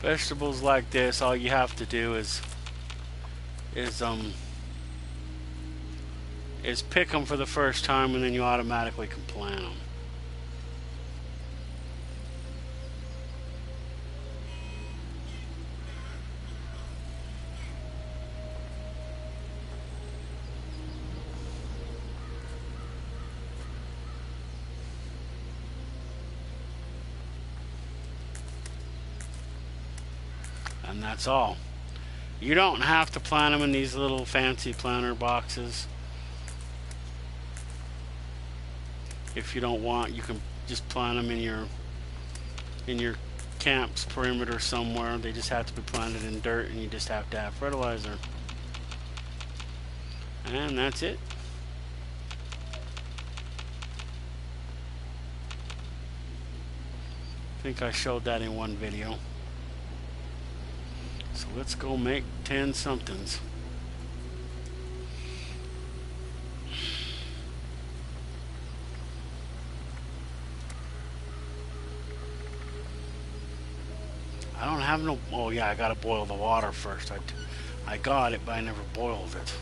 Vegetables like this, all you have to do is um is pick them for the first time, and then you automatically can plant them. And that's all. You don't have to plant them in these little fancy planter boxes. If you don't want, you can just plant them in your camp's perimeter somewhere. They just have to be planted in dirt, and you just have to have fertilizer. And that's it. I think I showed that in one video. So let's go make 10 somethings. I don't have no... Oh yeah, I gotta boil the water first. I got it, but I never boiled it.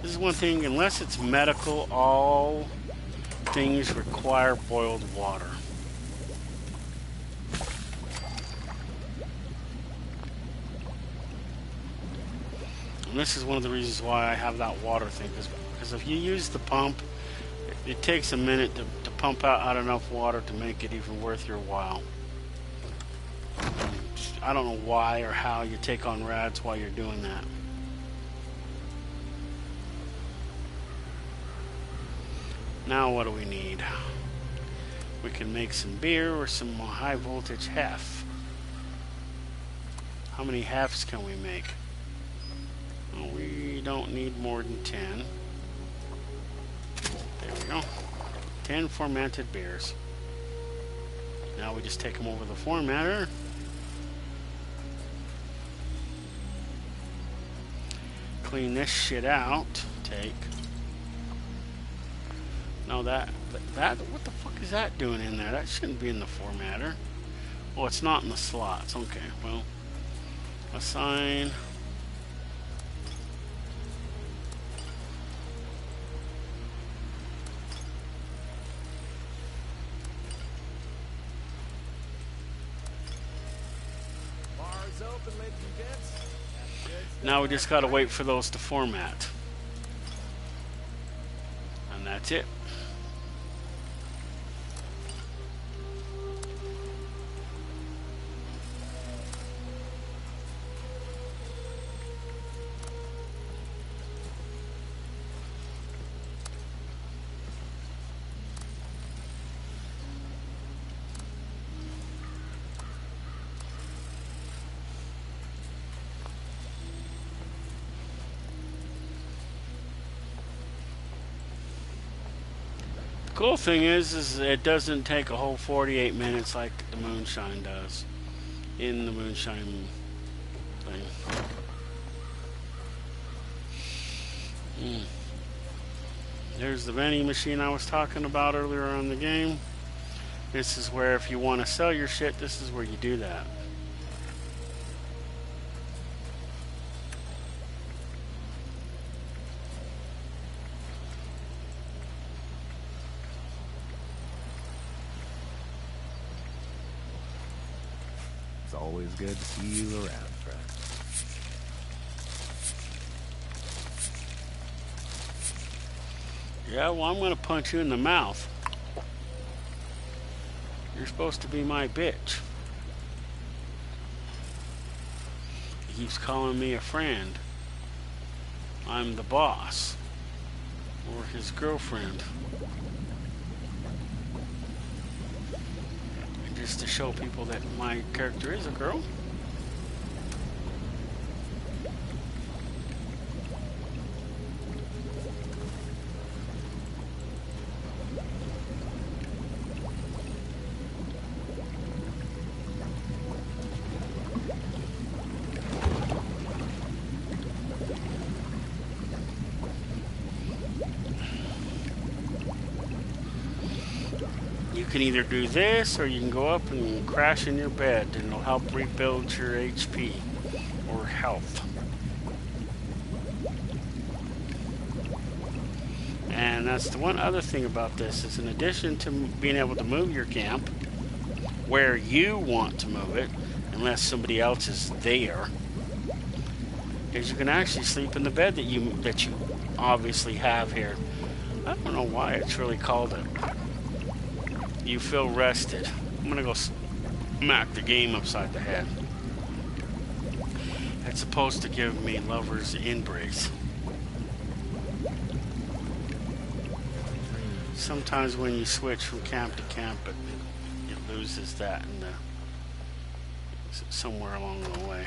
This is one thing, unless it's medical, all things require boiled water. And this is one of the reasons why I have that water thing, because if you use the pump, it takes a minute to pump out enough water to make it even worth your while. I don't know why or how you take on rads while you're doing that. Now what do we need? We can make some beer or some high voltage hef. How many hefs can we make? Well, we don't need more than 10. There we go. 10 fermented beers. Now we just take them over the formatter. Clean this shit out. Take. No, that, what the fuck is that doing in there? That shouldn't be in the formatter. Oh, it's not in the slots. Okay, well, assign. Bars open, ladies and gents. Now we just gotta wait for those to format. And that's it. Cool thing is it doesn't take a whole 48 minutes like the moonshine does in the moonshine thing. There's the vending machine I was talking about earlier on the game. This is where if you want to sell your shit, this is where you do that. It's always good to see you around, friend. Yeah, well, I'm gonna punch you in the mouth. You're supposed to be my bitch. He keeps calling me a friend. I'm the boss. Or his girlfriend. And just to show people that my character is a girl. can either do this or you can go up and crash in your bed, and it'll help rebuild your HP or health. And that's the one other thing about this is, in addition to being able to move your camp where you want to move it, unless somebody else is there, is you can actually sleep in the bed that you obviously have here. I don't know why it's really called it. You feel rested. I'm gonna go smack the game upside the head. It's supposed to give me lover's embrace. Sometimes when you switch from camp to camp, it loses that in somewhere along the way.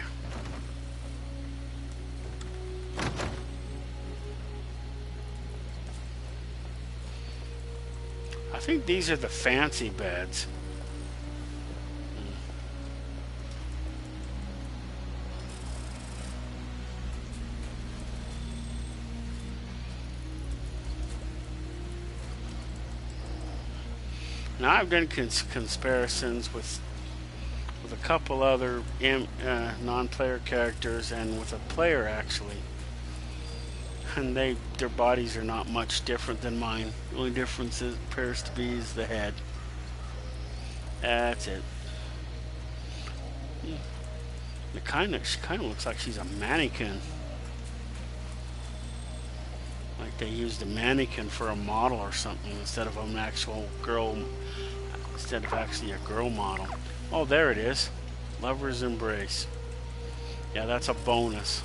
I think these are the fancy beds. Now I've done comparisons with a couple other non-player characters and with a player actually, and their bodies are not much different than mine. The only difference appears to be is the head. That's it. She kind of looks like she's a mannequin. Like they used a mannequin for a model or something instead of an actual girl, instead of actually a girl model. Oh, there it is. Lover's Embrace. Yeah, that's a bonus.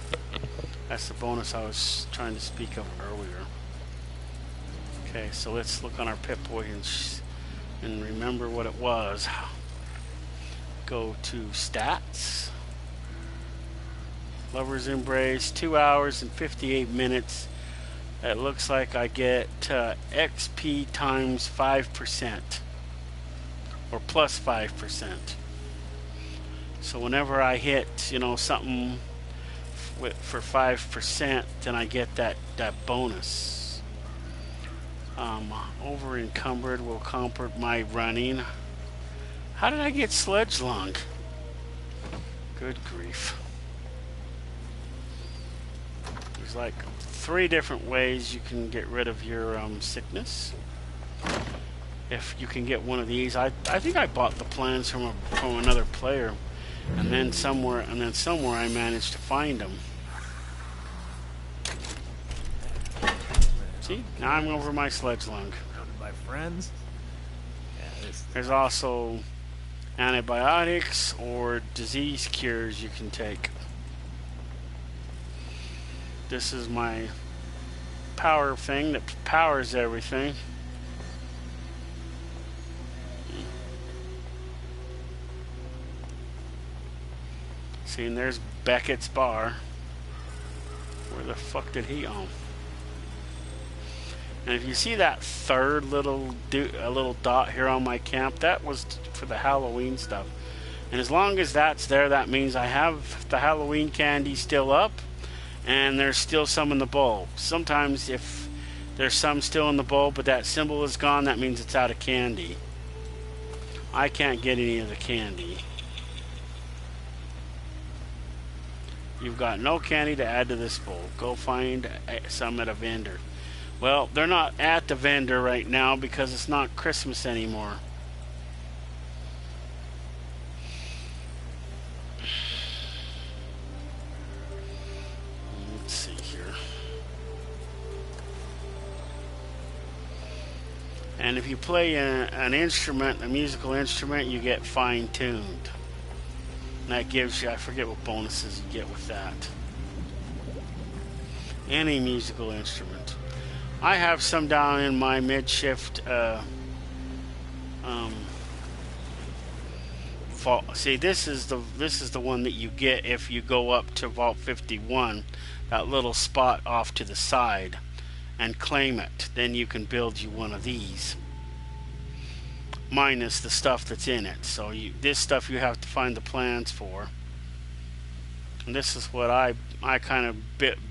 That's the bonus I was trying to speak of earlier. Okay, so let's look on our Pip-Boy and remember what it was. Go to Stats. Lover's Embrace, 2 hours and 58 minutes. It looks like I get XP times 5%. Or plus 5%. So whenever I hit, something for 5%, then I get that bonus. Over encumbered will comfort my running. How did I get sledge lung? Good grief. There's like 3 different ways you can get rid of your sickness. If you can get one of these, I think I bought the plans from another player, and then somewhere I managed to find them. See, now I'm over my sledge lung. My friends. Yeah, There's also antibiotics or disease cures you can take. This is my power thing that powers everything. See, and there's Beckett's bar. Where the fuck did he own? And if you see that third little dot here on my camp, that was for the Halloween stuff. And as long as that's there, that means I have the Halloween candy still up, and there's still some in the bowl. Sometimes if there's some still in the bowl, but that symbol is gone, that means it's out of candy. I can't get any of the candy. You've got no candy to add to this bowl. Go find some at a vendor. Well, they're not at the vendor right now because it's not Christmas anymore. Let's see here. And if you play an instrument, a musical instrument, you get fine-tuned. And that gives you, I forget what bonuses you get with that. Any musical instrument. I have some down in my mid-shift vault. See, this is the one that you get if you go up to Vault 51, that little spot off to the side, and claim it. Then you can build you one of these, minus the stuff that's in it. So this stuff you have to find the plans for. And this is what I kind of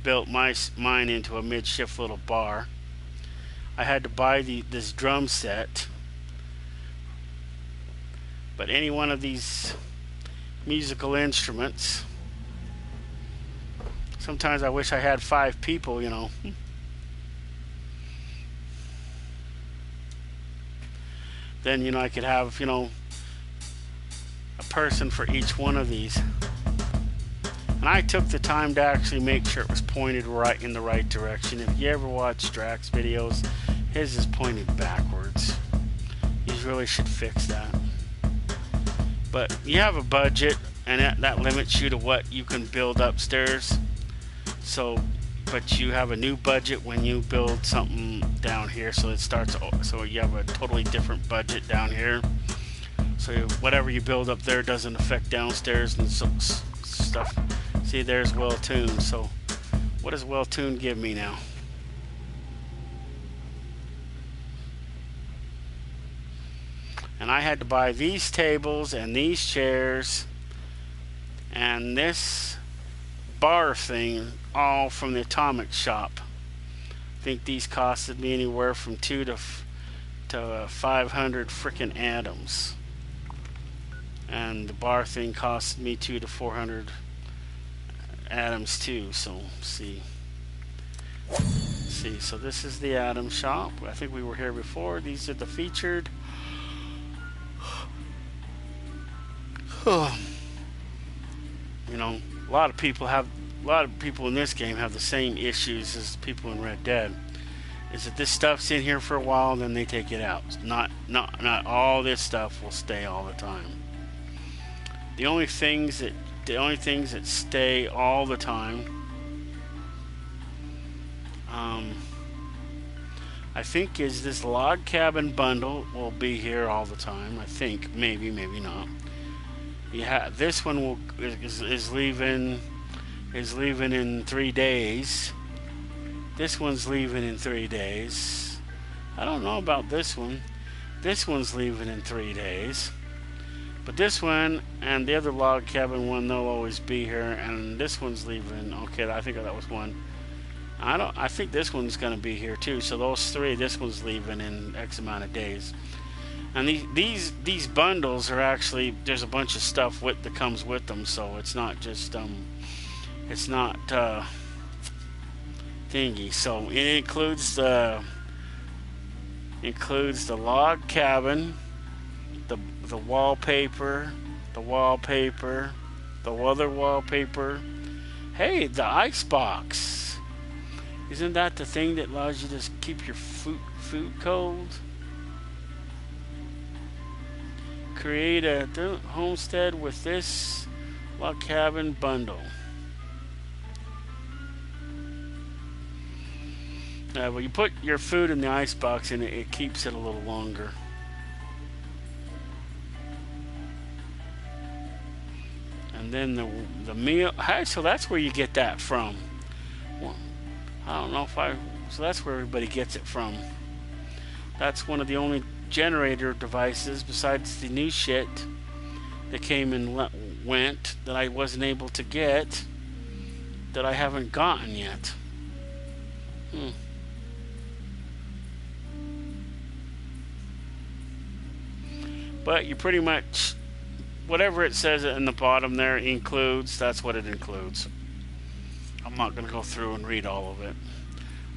built mine into a mid-shift little bar. I had to buy this drum set But any one of these musical instruments, sometimes I wish I had 5 people, you know. Then, you know, I could have, you know, a person for each one of these. And I took the time to actually make sure it was pointed right in the right direction. If you ever watch Drax videos, his is pointed backwards. You really should fix that. But you have a budget, and that limits you to what you can build upstairs. So, but you have a new budget when you build something down here. So it starts. So you have a totally different budget down here. So whatever you build up there doesn't affect downstairs and stuff. See, there's well tuned. So what does well tuned give me now? And I had to buy these tables and these chairs and this bar thing all from the Atomic Shop. I think these costed me anywhere from 2 to 500 frickin' atoms. And the bar thing cost me 2 to 400 atoms too. So see, so this is the Atom Shop. I think we were here before. These are the featured. You know, a lot of people in this game have the same issues as people in Red Dead. Is that this stuff's in here for a while and then they take it out. Not all this stuff will stay all the time. The only things that stay all the time, I think, is this log cabin bundle will be here all the time. I think, maybe not. Yeah, this one is leaving in 3 days. This one's leaving in 3 days. I don't know about this one. This one's leaving in 3 days. But this one and the other log cabin one, they'll always be here. And this one's leaving. Okay, I think that was one. I think this one's going to be here too. So those 3, this one's leaving in X amount of days. And these bundles are actually, there's a bunch of stuff that comes with them, so it's not just it's not thingy. So it includes the log cabin, the wallpaper, the other wallpaper. Hey, the icebox. Isn't that the thing that allows you to keep your food cold? Create a homestead with this log cabin bundle. Well, you put your food in the icebox and it keeps it a little longer. And then the meal. Hey, so that's where you get that from. Well, I don't know if so that's where everybody gets it from. That's one of the only generator devices besides the new shit that came and went that I wasn't able to get, that I haven't gotten yet. But you pretty much, whatever it says in the bottom there includes, that's what it includes. I'm not going to go through and read all of it.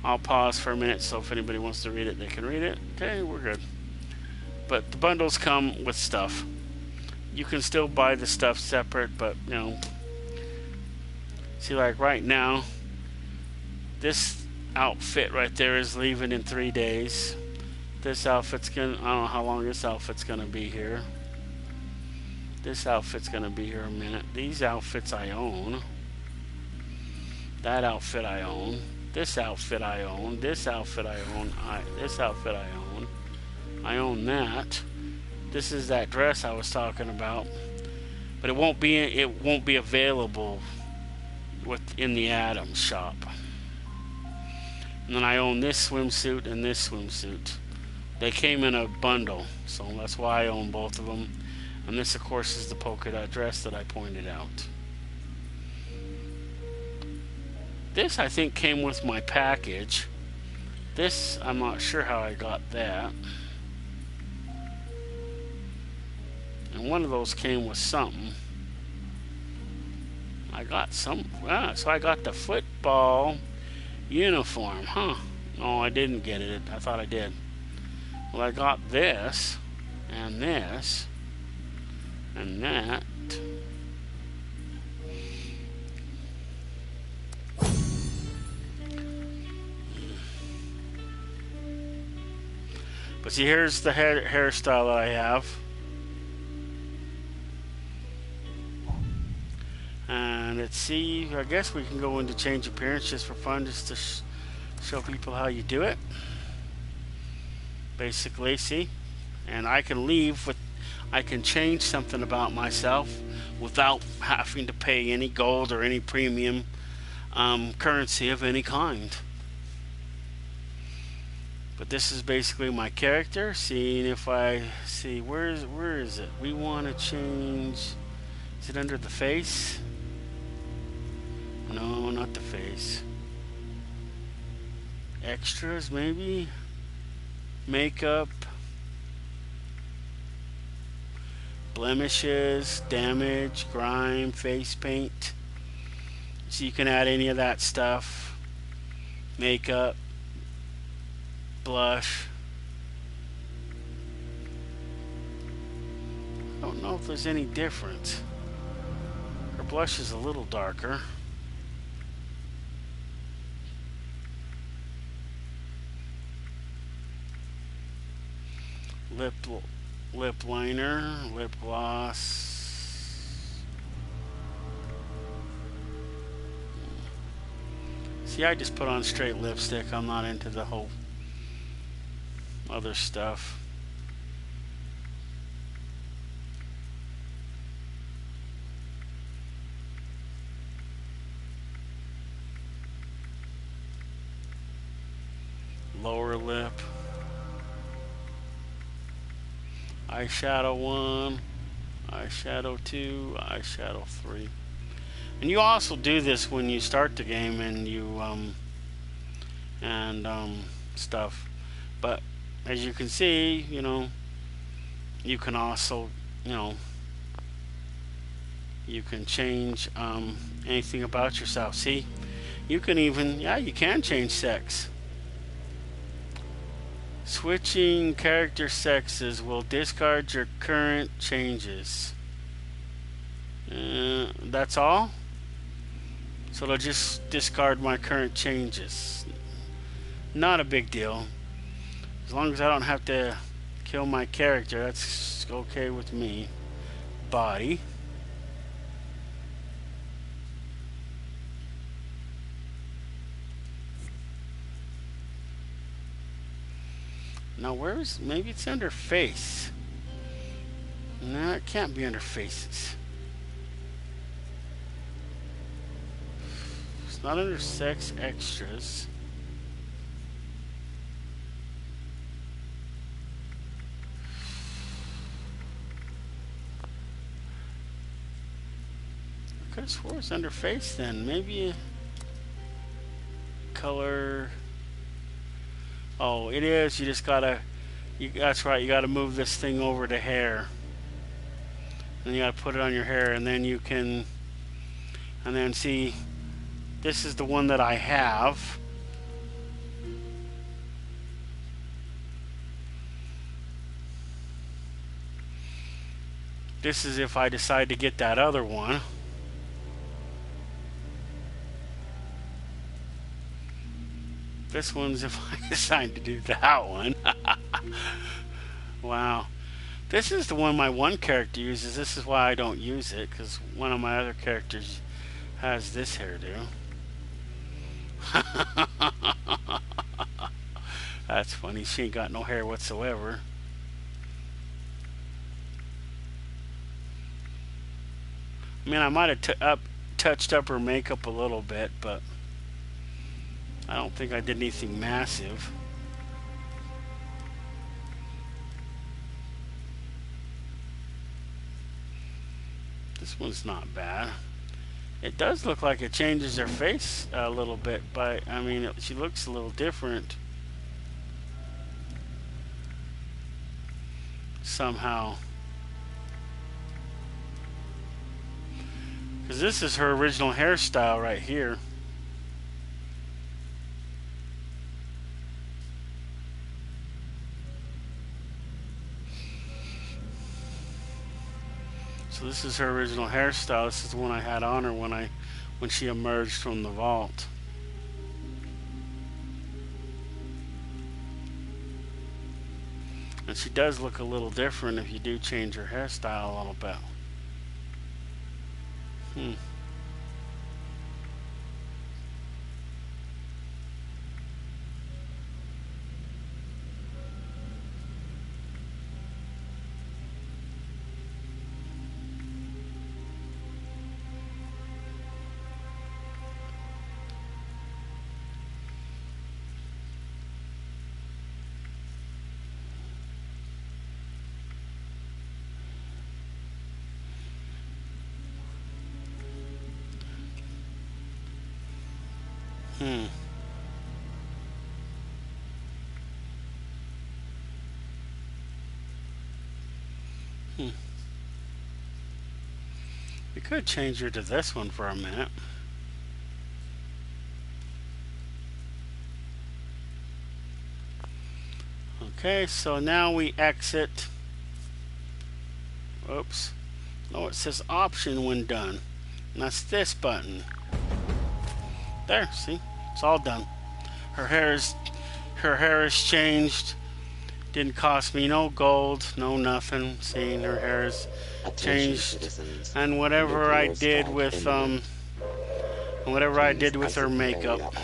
I'll pause for a minute, so if anybody wants to read it, they can read it. Okay, we're good. But the bundles come with stuff. You can still buy the stuff separate, but, you know. See, like right now, this outfit right there is leaving in 3 days. This outfit's gonna, I don't know how long this outfit's gonna be here. This outfit's gonna be here a minute. These outfits I own. That outfit I own. This outfit I own. This outfit I own. This outfit I own. I own that. This is that dress I was talking about. But it won't be available in the Atom Shop. And then I own this swimsuit and this swimsuit. They came in a bundle, so that's why I own both of them. And this, of course, is the polka dot dress that I pointed out. This, I think, came with my package. This, I'm not sure how I got that. And one of those came with something. I got some. So I got the football uniform, huh? No, I didn't get it. I thought I did. Well, I got this, and this, and that. But see, here's the hairstyle that I have. And let's see, I guess we can go into change appearance just for fun, just to show people how you do it. Basically, see? And I can leave with, I can change something about myself without having to pay any gold or any premium currency of any kind. But this is basically my character. Seeing if I see, where is it? We want to change. Is it under the face? No, not the face. Extras, maybe? Makeup. Blemishes, damage, grime, face paint. So you can add any of that stuff. Makeup. Blush. I don't know if there's any difference. Her blush is a little darker. Lip liner, lip gloss. See, I just put on straight lipstick. I'm not into the whole other stuff. Lower lip. Eyeshadow 1, eyeshadow 2, eyeshadow 3. And you also do this when you start the game and you stuff. But as you can see, you know, you can also, you know, you can change anything about yourself. See, you can even, yeah, you can change sex. Switching character sexes will discard your current changes. That's all? So it'll just discard my current changes. Not a big deal. As long as I don't have to kill my character, that's okay with me. Body. Now where's, maybe it's under face. No, it can't be under faces. It's not under sex extras. I could have swore it's under face then. Maybe color. Oh, it is. You just gotta. That's right. You gotta move this thing over to hair. And you gotta put it on your hair, and then you can. And then see, this is the one that I have. This is if I decide to get that other one. This one's if I decide to do that one. Wow. This is the one my one character uses. This is why I don't use it, because one of my other characters has this hairdo. That's funny. She ain't got no hair whatsoever. I mean, I might have touched up her makeup a little bit, but I don't think I did anything massive. This one's not bad. It does look like it changes her face a little bit, but I mean, she looks a little different somehow. Because this is her original hairstyle right here. So this is her original hairstyle. This is the one I had on her when she emerged from the vault. And she does look a little different if you do change her hairstyle a little bit. We could change her to this one for a minute. Okay, so now we exit. Oops. No, it says option when done. And that's this button. There, see? It's all done. Her hair is changed. Didn't cost me no gold, no nothing. Seeing her hair is changed. And whatever I did with her makeup.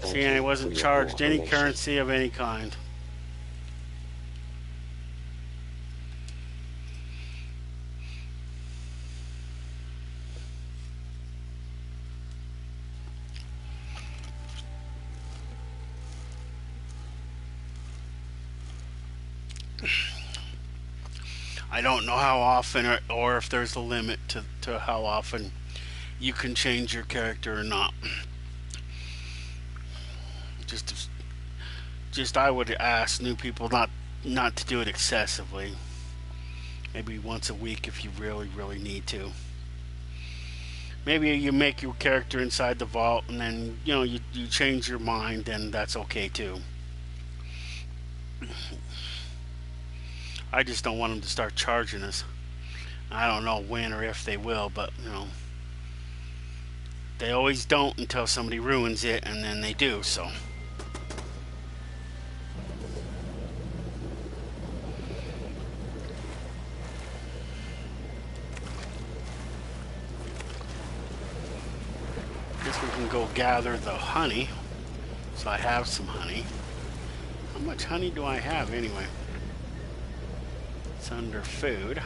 See, I wasn't charged any currency of any kind. I don't know how often or if there's a limit to how often you can change your character or not. Just I would ask new people not to do it excessively. Maybe once a week if you really need to. Maybe you make your character inside the vault and then you change your mind, and that's okay too. I just don't want them to start charging us. I don't know when or if they will, but they always don't until somebody ruins it, and then they do. So guess we can go gather the honey. So I have some honey. How much honey do I have anyway? It's under food.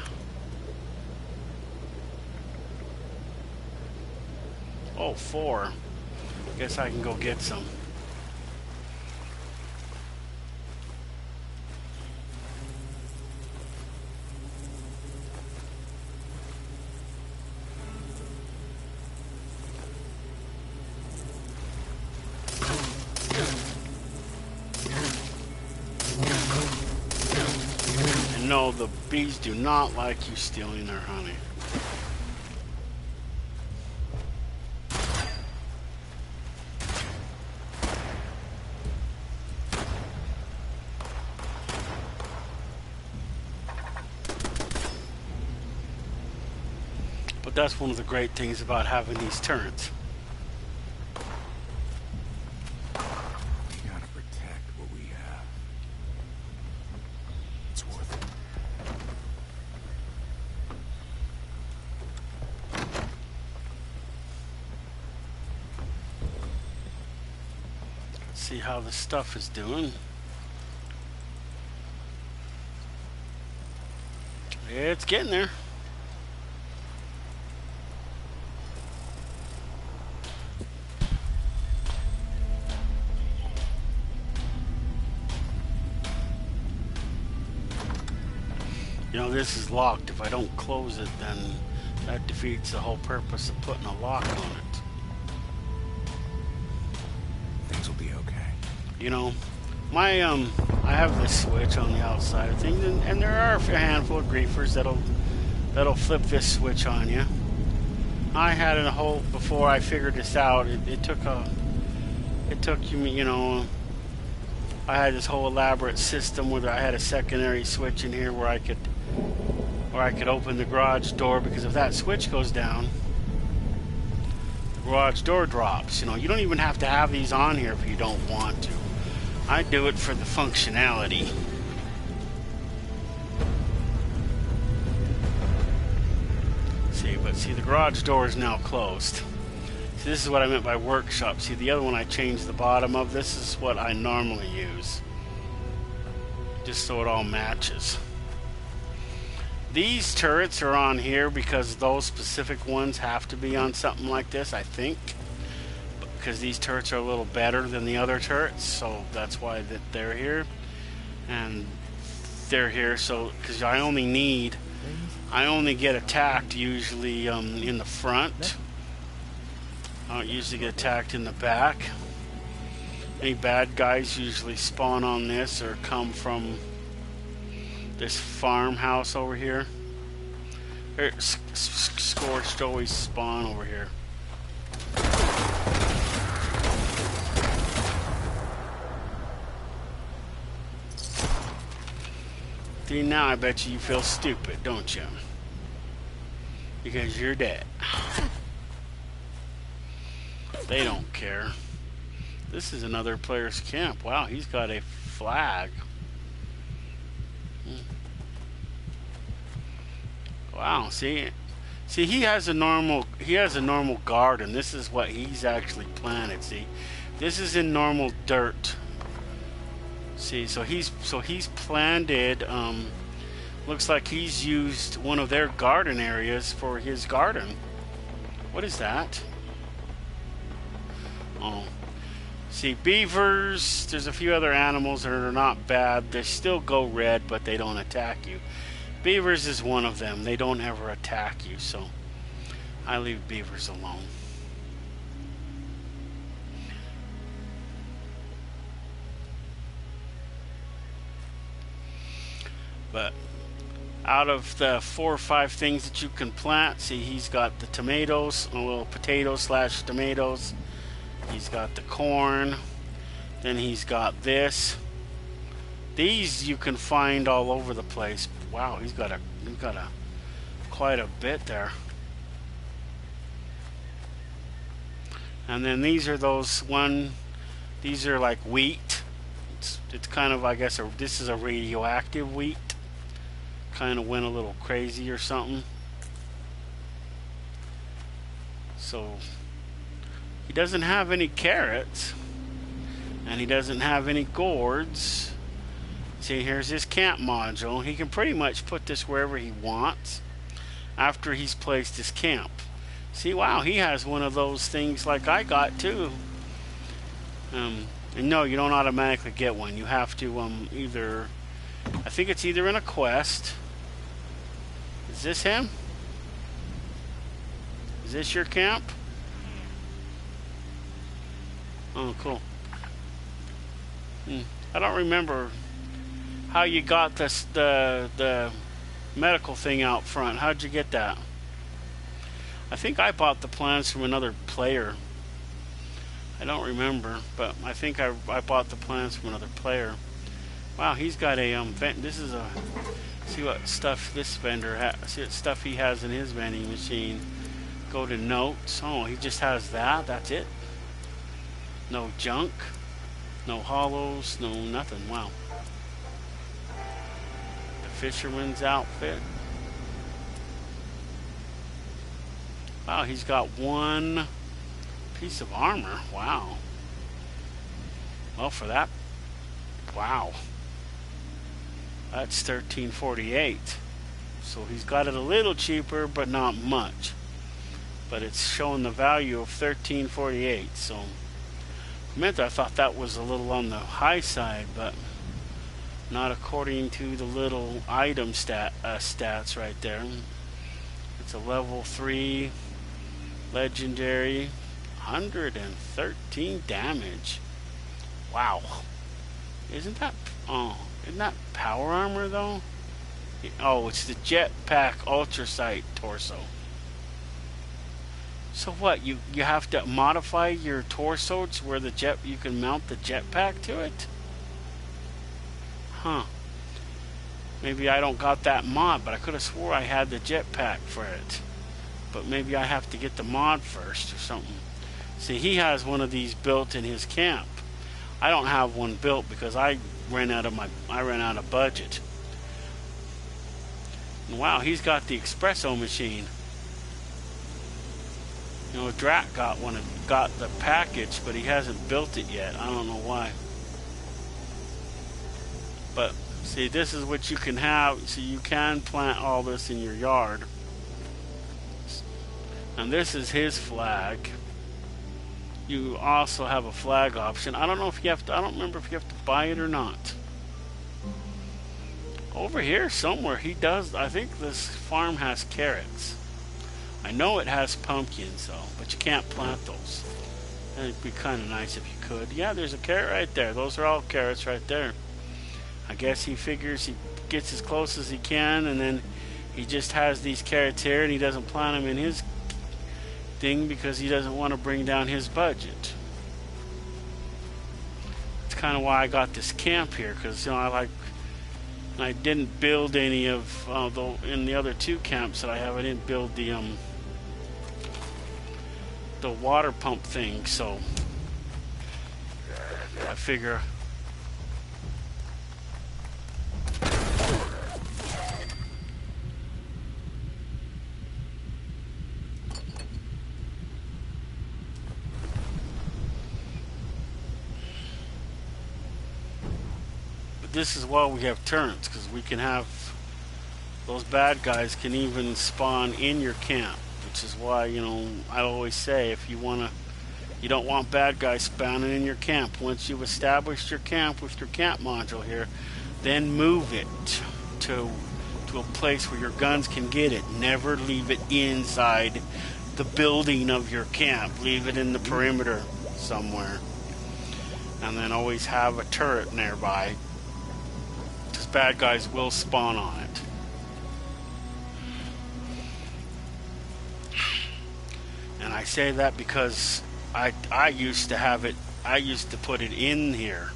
Oh, 4. Guess I can go get some. No, the bees do not like you stealing their honey. But that's one of the great things about having these turrets. See how the stuff is doing. It's getting there. This is locked. If I don't close it, then that defeats the whole purpose of putting a lock on it. Things will be okay. I have this switch on the outside of things, and there are a handful of griefers that'll that'll flip this switch on you. I had a whole, before I figured this out, it took you know, I had this whole elaborate system where I had a secondary switch in here where I could open the garage door, because if that switch goes down, the garage door drops. You know, you don't even have to have these on here if you don't want to. I do it for the functionality. See, the garage door is now closed. See, this is what I meant by workshop. See, the other one I changed the bottom of. This is what I normally use, just so it all matches. These turrets are on here because those specific ones have to be on something like this, I think, because these turrets are a little better than the other turrets, so that's why they're here. And they're here so because I only get attacked usually in the front. I don't usually get attacked in the back. Any bad guys usually spawn on this or come from this farmhouse over here. Scorched always spawn over here. See, now I bet you feel stupid, don't you? Because you're dead. They don't care. This is another player's camp. Wow, he's got a flag. Wow, see, he has a normal garden. This is what he's actually planted. See, this is in normal dirt. See, so he's planted. Looks like he's used one of their garden areas for his garden. What is that? Oh, see, beavers. There's a few other animals that are not bad. They still go red, but they don't attack you. Beavers is one of them. They don't ever attack you, so I leave beavers alone. But out of the 4 or 5 things that you can plant, see, he's got the tomatoes, well, potatoes / tomatoes. He's got the corn. Then he's got this. These you can find all over the place. Wow, he's got quite a bit there. And then these are these are like wheat. It's kind of, I guess, this is a radioactive wheat. Kind of went a little crazy or something. So he doesn't have any carrots, and he doesn't have any gourds. See, here's his camp module. He can pretty much put this wherever he wants after he's placed his camp. See, wow, he has one of those things like I got too. And no, you don't automatically get one. You have to either, I think it's either in a quest. Is this him? Is this your camp? Oh, cool. I don't remember how you got this the medical thing out front. How'd you get that? I think I bought the plans from another player. I don't remember, but I think I bought the plans from another player. Wow, he's got a this is a, see what stuff this vendor has. See what stuff he has in his vending machine. Go to notes. Oh, he just has that. That's it. No junk, no hollows, no nothing. Wow. The fisherman's outfit. Wow, he's got one piece of armor. Wow. Well, for that, wow. That's $13.48. So he's got it a little cheaper, but not much. But it's showing the value of $13.48. So I thought that was a little on the high side, but not according to the little item stats right there. It's a level 3 legendary, 113 damage. Wow. Isn't that power armor though? Oh, it's the Jetpack Ultrasight torso. So what? You have to modify your torso to where you can mount the jetpack to it? Huh. Maybe I don't got that mod, but I could have swore I had the jetpack for it. But maybe I have to get the mod first or something. See, he has one of these built in his camp. I don't have one built because I ran out of budget. And wow, he's got the espresso machine. You know, Drac got the package, but he hasn't built it yet. I don't know why. But see, this is what you can have. So you can plant all this in your yard. And this is his flag. You also have a flag option. I don't know if you have to. I don't remember if you have to buy it or not. Over here somewhere he does. I think this farm has carrots. I know it has pumpkins though, but you can't plant those. It'd be kind of nice if you could. Yeah, there's a carrot right there. Those are all carrots right there. I guess he figures he gets as close as he can, and then he just has these carrots here, and he doesn't plant them in his thing because he doesn't want to bring down his budget. It's kind of why I got this camp here, because you know I didn't build any of in the other two camps that I have. I didn't build the water pump thing, so I figure. This is why we have turrets, because we can have those bad guys can even spawn in your camp, which is why, you know, I always say if you don't want bad guys spawning in your camp. Once you've established your camp with your camp module here, then move it to a place where your guns can get it. Never leave it inside the building of your camp. Leave it in the perimeter somewhere, and then always have a turret nearby. Bad guys will spawn on it. And I say that because I used to have it. I used to put it in here,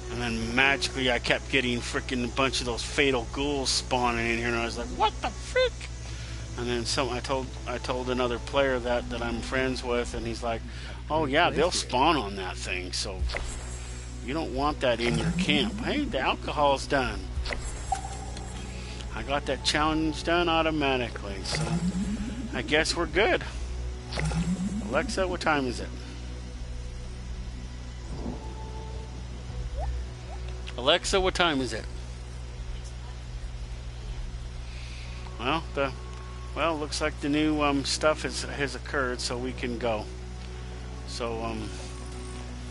and then magically I kept getting freaking a bunch of those fatal ghouls spawning in here, and I was like, what the frick? And then I told another player that I'm friends with, and he's like, oh yeah, they'll spawn on that thing, so you don't want that in your camp. Hey, the alcohol's done. I got that challenge done automatically, so I guess we're good. Alexa, what time is it? Alexa, what time is it? Well, looks like the new stuff has occurred, so we can go. So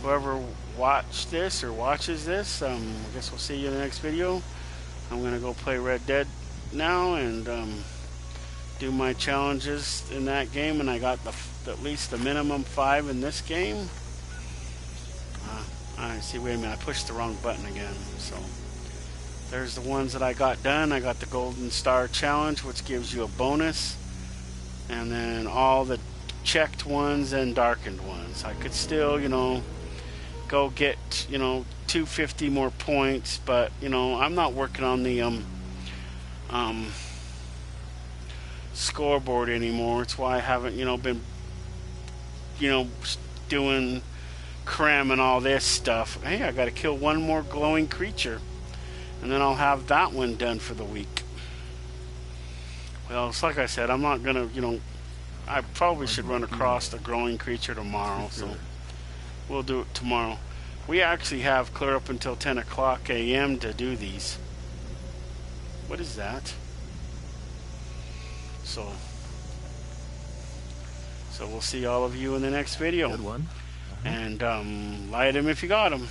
whoever watched this or watches this, I guess we'll see you in the next video. I'm gonna go play Red Dead now and do my challenges in that game, and I got at least the minimum 5 in this game. I see. Wait a minute, I pushed the wrong button again. So there's the ones that I got done. I got the Golden Star Challenge, which gives you a bonus, and then all the checked ones and darkened ones. I could still, you know, go get, you know, 250 more points, but you know, I'm not working on the scoreboard anymore. It's why I haven't, you know, been, you know, cramming all this stuff. Hey, I gotta kill one more glowing creature, and then I'll have that one done for the week. Well, it's like I said, I'm not gonna, you know, I probably should run across the glowing creature tomorrow, so we'll do it tomorrow. We actually have clear up until 10 o'clock a.m. to do these. What is that? So we'll see all of you in the next video. Good one. And light them if you got them.